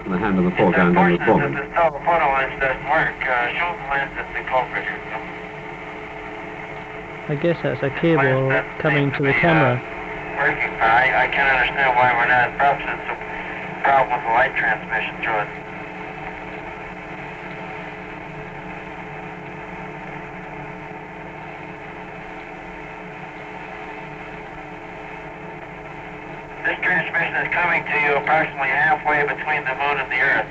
And the hand in the foreground then was It's Borman. unfortunate that this telephoto lens doesn't work. Show the lens at the culprit here. I guess that's a cable coming to the camera. Working. I can't understand why we're not. Perhaps it's a problem with the light transmission through it. This transmission is coming to you approximately halfway between the moon and the Earth.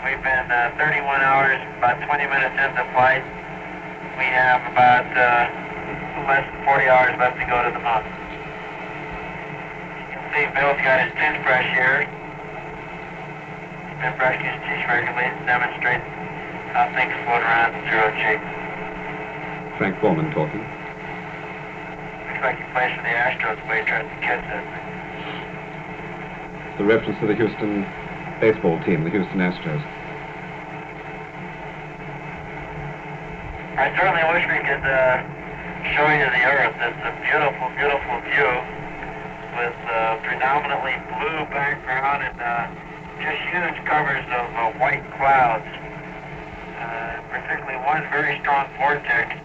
We've been 31 hours, about 20 minutes into flight. We have about less than 40 hours left to go to the moon. You can see Bill's got his toothbrush here. He's been brushing his teeth regularly to demonstrate how things float around through a cheek. Frank Borman talking. Looks like he plays for the Astros the way he tries to catch that thing. The reference to the Houston baseball team, the Houston Astros. I certainly wish we could show you the Earth. It's a beautiful, beautiful view with predominantly blue background and just huge covers of white clouds. Particularly one very strong vortex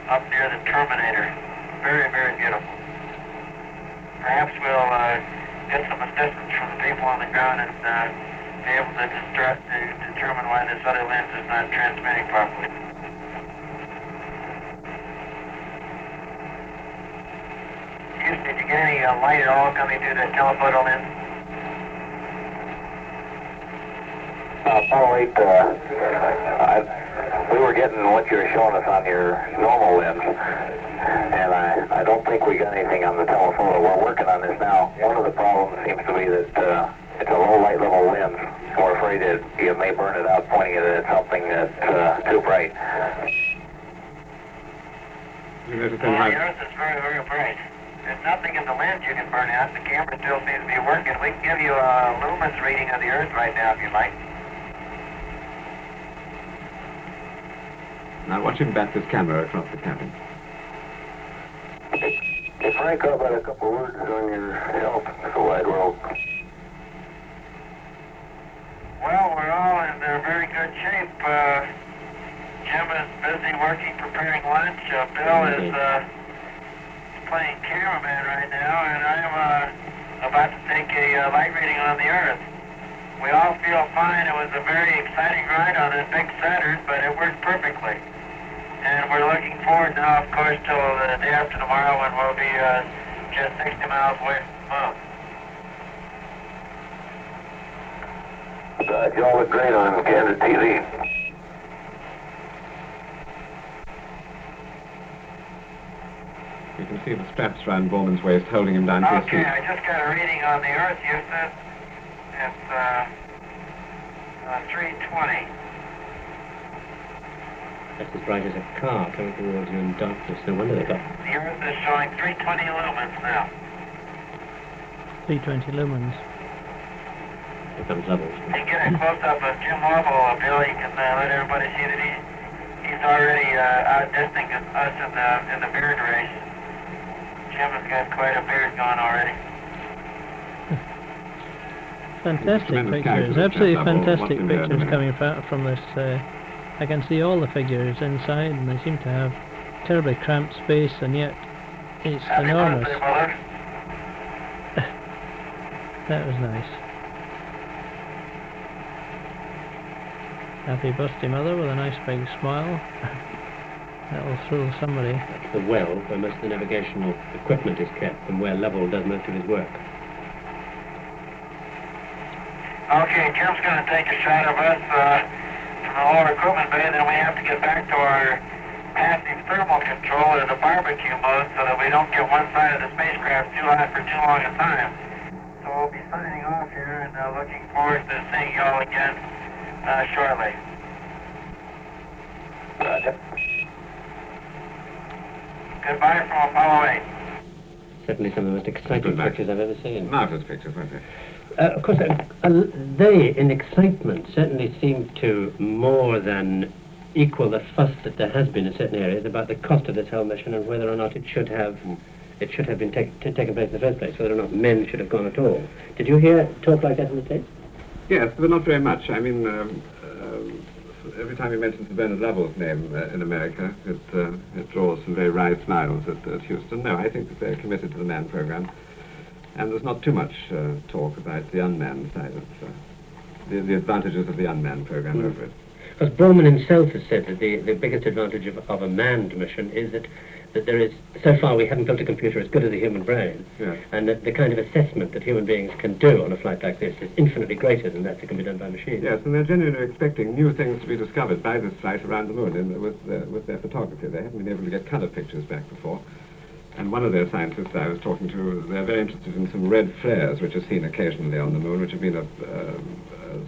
up near the Terminator. Very, very beautiful. Perhaps we'll get some assistance from the people on the ground and be able to determine why this other lens is not transmitting properly. Houston, did you get any light at all coming through the telephoto lens? Apollo 8, we were getting what you were showing us on your normal lens, and I don't think we got anything on the telephoto. We're working on this now. One of the problems seems to be that it's a low light level lens. We're afraid that you may burn it out pointing it at something that's too bright. The Earth is very, very bright. There's nothing in the lens you can burn out. The camera still seems to be working. We can give you a lumens reading of the Earth right now if you'd like. Now watch him bat this camera across the cabin. Hey Frank, how about a couple words on your help with the wide world? Well, we're all in very good shape. Jim is busy working, preparing lunch. Bill is playing cameraman right now, and I'm about to take a light reading on the Earth. We all feel fine. It was a very exciting ride on this big Saturn, but it worked perfectly. And we're looking forward now, of course, till the day after tomorrow when we'll be just 60 miles away from the moon. You all look great on candid TV. You can see the straps around Borman's waist holding him down to his Okay, seat. I just got a reading on the Earth, Houston. It's 320. That's as bright as a car coming towards you in darkness. No wonder they got... The Earth is showing 320 lumens now. 320 lumens. Here comes Lovell. You can get a close-up of Jim Lovell, Bill. You can let everybody see that he's already outdistancing us in the beard race. Jim has got quite a beard going already. Fantastic pictures, absolutely fantastic pictures coming from this. I can see all the figures inside, and they seem to have terribly cramped space, and yet it's enormous. That was nice. Happy birthday, Mother, with a nice big smile. That'll thrill somebody. That's the well where most of the navigational equipment is kept, and where Lovell does most of his work. Okay, Jim's going to take a shot of us from the lower equipment bay, then we have to get back to our passive thermal control or the barbecue mode so that we don't get one side of the spacecraft too hot for too long a time. So we'll be signing off here and looking forward to seeing you all again shortly. Goodbye from Apollo 8. Certainly some of the most exciting pictures I've ever seen. Marvelous pictures, weren't they? Of course, they, in excitement, certainly seem to more than equal the fuss that there has been in certain areas about the cost of this whole mission and whether or not it should have been taken place in the first place, whether or not men should have gone at all. Did you hear talk like that in the States? Yes, but not very much. I mean, every time he mentions Bernard Lovell's name in America, it draws some very wry smiles at Houston. No, I think that they're committed to the manned program. And there's not too much talk about the unmanned side of the advantages of the unmanned program over it. Because Borman himself has said that the biggest advantage of a manned mission is that there is, so far we haven't built a computer as good as the human brain, and that the kind of assessment that human beings can do on a flight like this is infinitely greater than that can be done by machines. Yes, and they're genuinely expecting new things to be discovered by this flight around the moon with their photography. They haven't been able to get colour pictures back before. And one of their scientists I was talking to, they're very interested in some red flares which are seen occasionally on the moon, which have been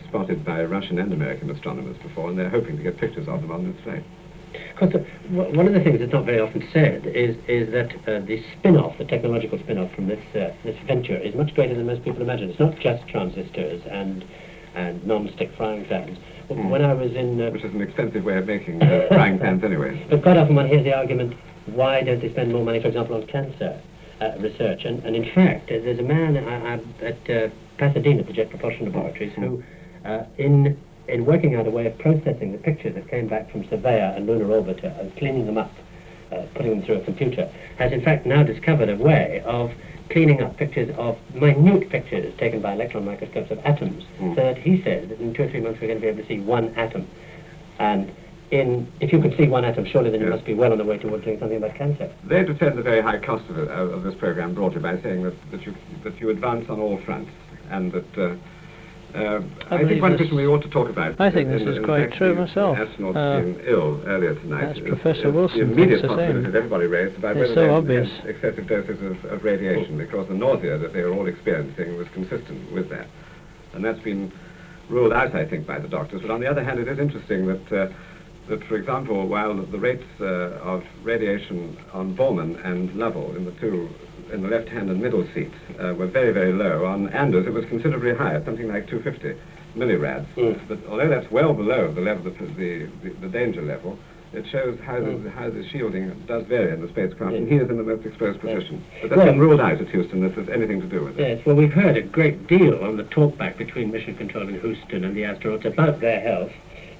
spotted by Russian and American astronomers before, and they're hoping to get pictures of them on this flight. Because one of the things that's not very often said is that the spin-off, the technological spin-off from this venture is much greater than most people imagine. It's not just transistors and non-stick frying pans. When I was in... which is an expensive way of making frying pans anyway. But quite often one hears the argument, why don't they spend more money, for example, on cancer research? And in fact, there's a man at Pasadena at the Jet Propulsion Laboratories who, in working out a way of processing the pictures that came back from Surveyor and Lunar Orbiter and cleaning them up putting them through a computer, has in fact now discovered a way of cleaning up pictures of minute pictures taken by electron microscopes of atoms, so that he says that in 2 or 3 months we're going to be able to see one atom. And if you could see one atom, surely then you must be well on the way towards doing something about cancer. They defend the very high cost of this program broadly by saying that you advance on all fronts, and that I think one question we ought to talk about. I think this is quite true myself. Astronauts being ill earlier tonight. That's Professor Wilson. The immediate possibility that everybody raised about whether so they obvious. had excessive doses of radiation, because the nausea that they were all experiencing was consistent with that, and that's been ruled out, I think, by the doctors. But on the other hand, it is interesting that, for example, while the rates of radiation on Borman and Lovell in the left-hand and middle seats were very, very low, on Anders it was considerably higher, something like 250 millirads. But although that's well below the level, the danger level, it shows how the shielding does vary in the spacecraft, and he is in the most exposed position. But that's been ruled out at Houston, that there's anything to do with it. Yes, well, we've heard a great deal on the talkback between Mission Control in Houston and the astronauts about their health,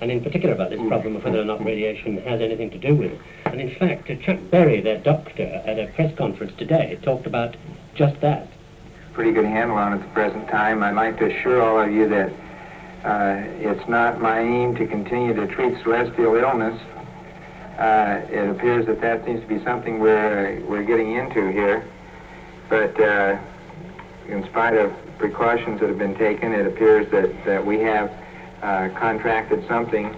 and in particular about this problem of whether or not radiation has anything to do with it. And in fact, Chuck Berry, their doctor, at a press conference today, talked about just that. Pretty good handle on it at the present time. I'd like to assure all of you that it's not my aim to continue to treat celestial illness. It appears that seems to be something we're getting into here. But in spite of precautions that have been taken, it appears that we have contracted something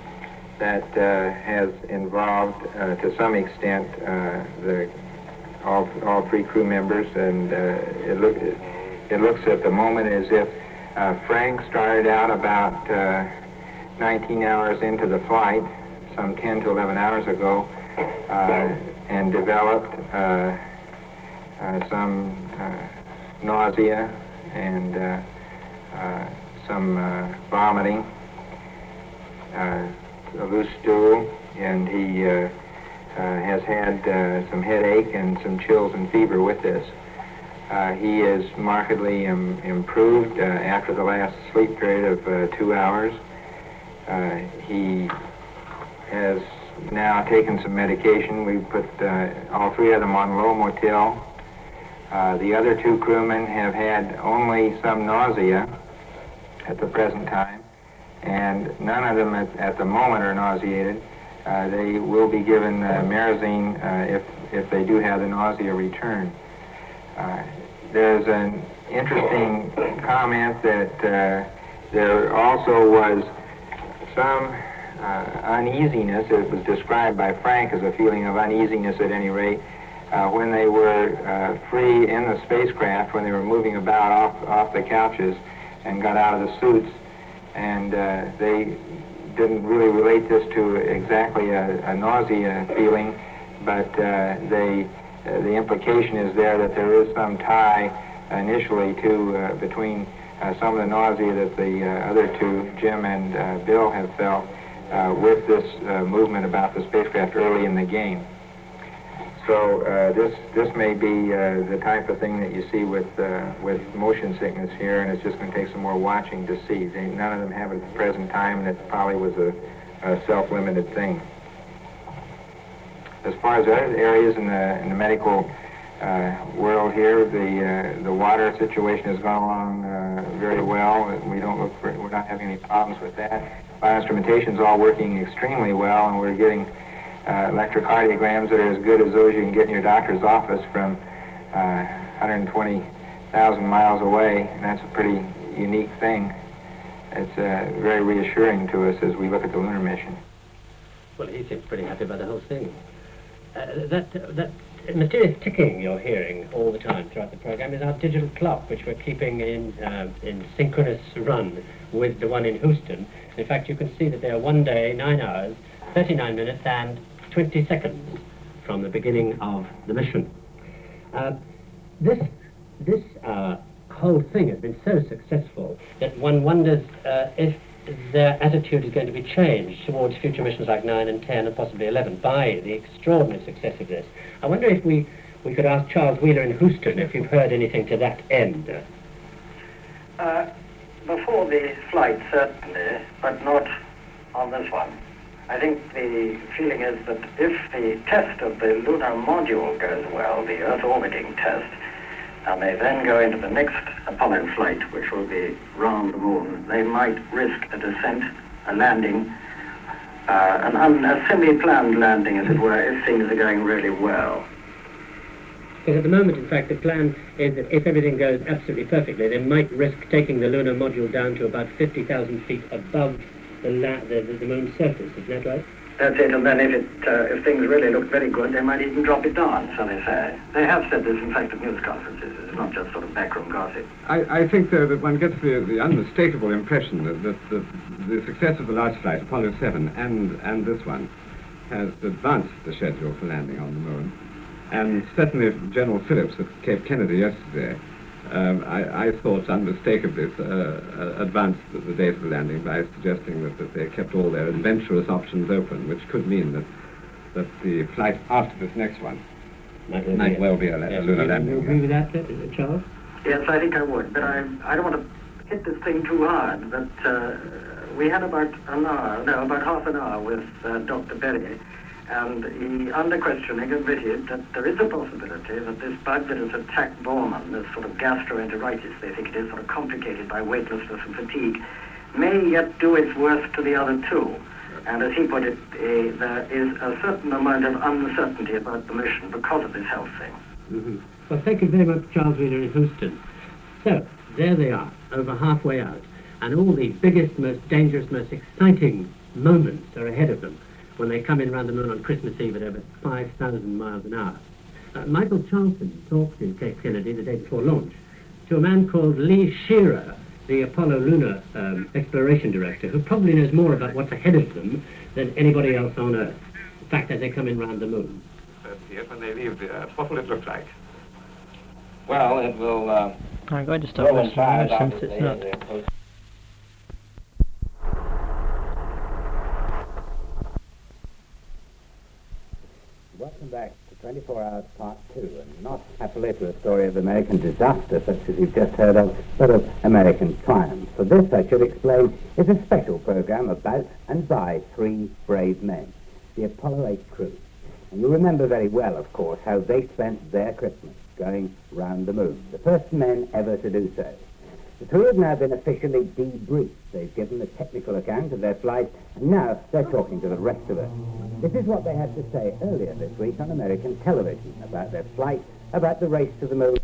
that has involved, to some extent, all 3 crew members, and it looks at the moment as if Frank started out about 19 hours into the flight, some 10 to 11 hours ago, and developed some nausea and some vomiting, a loose stool, and he has had some headache and some chills and fever with this. He is markedly improved after the last sleep period of 2 hours. He has now taken some medication. We put all 3 of them on low motil. The other 2 crewmen have had only some nausea at the present time, and none of them at the moment are nauseated. They will be given Marazine if they do have the nausea return. There's an interesting comment that there also was some uneasiness. It was described by Frank as a feeling of uneasiness at any rate when they were free in the spacecraft, when they were moving about off the couches and got out of the suits, and they didn't really relate this to exactly a nausea feeling, but the implication is there that there is some tie initially between some of the nausea that the other 2, Jim and Bill, have felt with this movement about the spacecraft early in the game. So this may be the type of thing that you see with motion sickness here, and it's just going to take some more watching to see. None of them have it at the present time, and it probably was a self-limited thing. As far as other areas in the medical world here, the water situation has gone along very well. We're not having any problems with that. Bioinstrumentation is all working extremely well, and we're getting electrocardiograms that are as good as those you can get in your doctor's office from 120,000 miles away, and that's a pretty unique thing. It's very reassuring to us as we look at the lunar mission. Well, he seems pretty happy about the whole thing. That mysterious ticking you're hearing all the time throughout the program is our digital clock, which we're keeping in synchronous run with the one in Houston. In fact, you can see that they are 1 day, 9 hours, 39 minutes and 20 seconds from the beginning of the mission. This whole thing has been so successful that one wonders if their attitude is going to be changed towards future missions like 9 and 10 and possibly 11 by the extraordinary success of this. I wonder if we could ask Charles Wheeler in Houston if you've heard anything to that end. Before the flight, certainly, but not on this one. I think the feeling is that if the test of the lunar module goes well, the Earth orbiting test, and they then go into the next Apollo flight, which will be round the moon, they might risk a descent, a landing, a semi-planned landing, as it were, if things are going really well. Because at the moment, in fact, the plan is that if everything goes absolutely perfectly, they might risk taking the lunar module down to about 50,000 feet above the moon's surface. Isn't that right? That's it, and then if things really look very good, they might even drop it down, so they say. They have said this, in fact, at news conferences. It's not just sort of backroom gossip. I think, though, that one gets the unmistakable impression that the success of the large flight, Apollo 7, and this one, has advanced the schedule for landing on the moon. And certainly General Phillips at Cape Kennedy yesterday, I thought unmistakably advanced the date of the landing by suggesting that they kept all their adventurous options open, which could mean that the flight after this next one might well be a lunar landing. Do you agree with that, Charles? Yes, I think I would, but I don't want to hit this thing too hard. But we had about half an hour with Dr. Berry, and he, under questioning, admitted that there is a possibility that this bug that has attacked Borman, this sort of gastroenteritis, they think it is, sort of complicated by weightlessness and fatigue, may yet do its worst to the other two. And as he put it, there is a certain amount of uncertainty about the mission because of this health thing. Mm-hmm. Well, thank you very much, Charles Wheeler in Houston. So, there they are, over halfway out, and all the biggest, most dangerous, most exciting moments are ahead of them when they come in round the moon on Christmas Eve at over 5,000 miles an hour. Michael Charlton talked in Cape Kennedy the day before launch to a man called Lee Shearer, the Apollo Lunar Exploration Director, who probably knows more about what's ahead of them than anybody else on Earth. In fact, as they come in round the moon. Yes, when they leave the Earth, what will it look like? Well, it will... I'm going to stop listening now since it's not... Welcome back to 24 Hours Part 2, and not happily to a story of American disaster such as you've just heard of, but of American triumph. For this, I should explain, is a special program about and by three brave men, the Apollo 8 crew. And you remember very well, of course, how they spent their Christmas going round the moon, the first men ever to do so. The crew have now been officially debriefed. They've given a technical account of their flight, and now they're talking to the rest of us. This is what they had to say earlier this week on American television about their flight, about the race to the moon.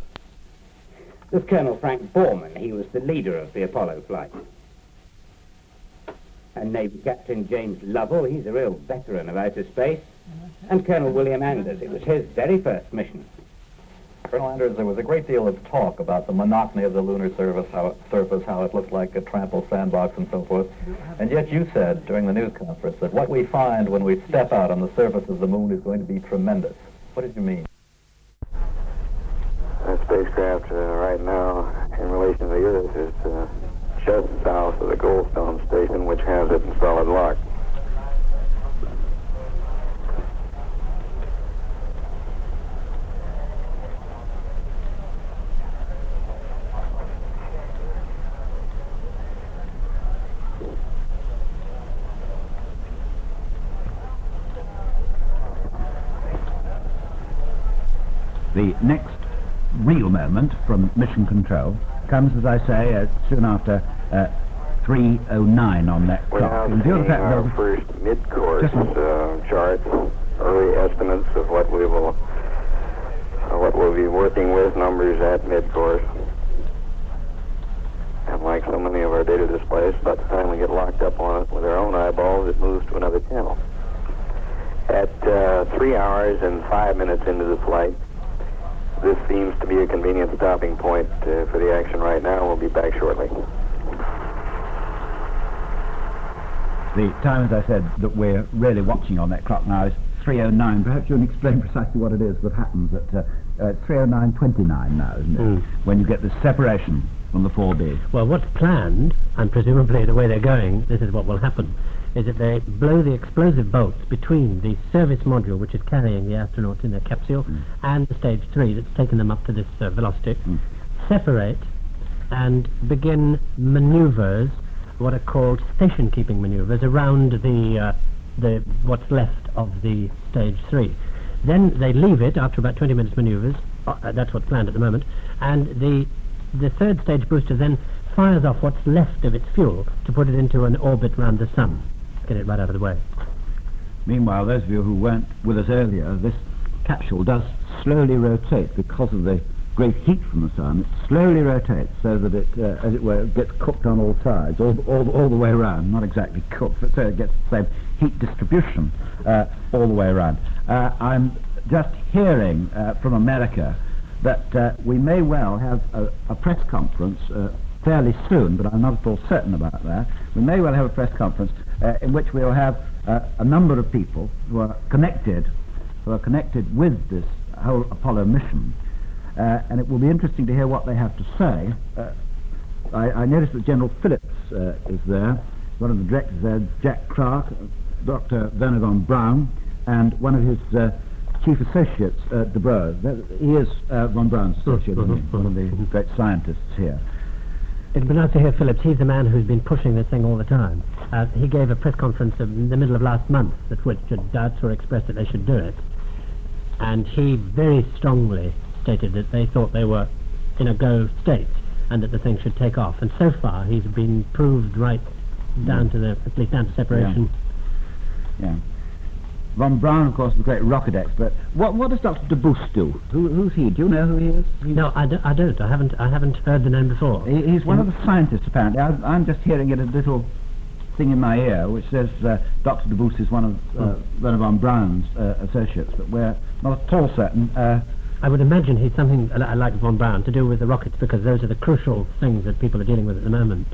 There's Colonel Frank Borman. He was the leader of the Apollo flight. And Navy Captain James Lovell, he's a real veteran of outer space. And Colonel William Anders, it was his very first mission. Colonel Anders, there was a great deal of talk about the monotony of the lunar surface, how it looked like a trampled sandbox and so forth. And yet you said during the news conference that what we find when we step out on the surface of the moon is going to be tremendous. What did you mean? The spacecraft right now, in relation to the Earth, is just south of the Goldstone station, which has it in solid lock. The next real moment from mission control comes, as I say, soon after 3:09 on that clock. We're now seeing our first mid-course charts, early estimates of what we'll be working with, numbers at mid-course. And like so many of our data displays, by the time we get locked up on it with our own eyeballs, it moves to another channel. At 3 hours and 5 minutes into the flight, this seems to be a convenient stopping point for the action right now. We'll be back shortly. The time, as I said, that we're really watching on that clock now is 3:09. Perhaps you can explain precisely what it is that happens at 3:09:29 now, isn't it? When you get the separation from the 4B. Well, what's planned, and presumably the way they're going, this is what will happen, is that they blow the explosive bolts between the service module, which is carrying the astronauts in their capsule, and the stage 3 that's taken them up to this velocity, separate and begin maneuvers, what are called station-keeping maneuvers, around the what's left of the stage 3. Then they leave it after about 20 minutes manoeuvres. That's what's planned at the moment. And the third stage booster then fires off what's left of its fuel to put it into an orbit round the sun. Get it right out of the way. Meanwhile, those of you who weren't with us earlier, this capsule does slowly rotate because of the great heat from the sun. It slowly rotates so that it, as it were, gets cooked on all sides, all the way around. Not exactly cooked, but so it gets the same heat distribution all the way around. I'm just hearing from America that we may well have a press conference fairly soon, but I'm not at all certain about that. We may well have a press conference in which we'll have a number of people who are connected with this whole Apollo mission, and it will be interesting to hear what they have to say. I noticed that General Phillips is there, one of the directors there, Jack Clark, Dr. Werner von Braun, and one of his chief associates, De Broe. He is von Braun's associate, one of the great scientists here. It'd be nice to hear Phillips. He's the man who's been pushing this thing all the time. He gave a press conference in the middle of last month at which doubts were expressed that they should do it. And he very strongly stated that they thought they were in a go state and that the thing should take off. And so far he's been proved right down to at least down to separation. Yeah. Von Braun, of course, is a great rocket expert. What does Dr. de Boos do? Who's he? Do you know who he is? No, I don't. I haven't heard the name before. He's one of the scientists, apparently. I'm just hearing it a little thing in my ear, which says Dr. de Boos is one of Werner von Braun's associates, but we're not at all certain. I would imagine he's something like von Braun to do with the rockets, because those are the crucial things that people are dealing with at the moment.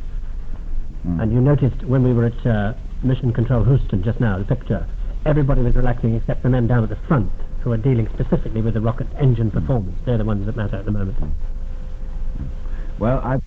And you noticed when we were at Mission Control Houston just now, the picture, everybody was relaxing except the men down at the front who are dealing specifically with the rocket engine performance. They're the ones that matter at the moment. Well,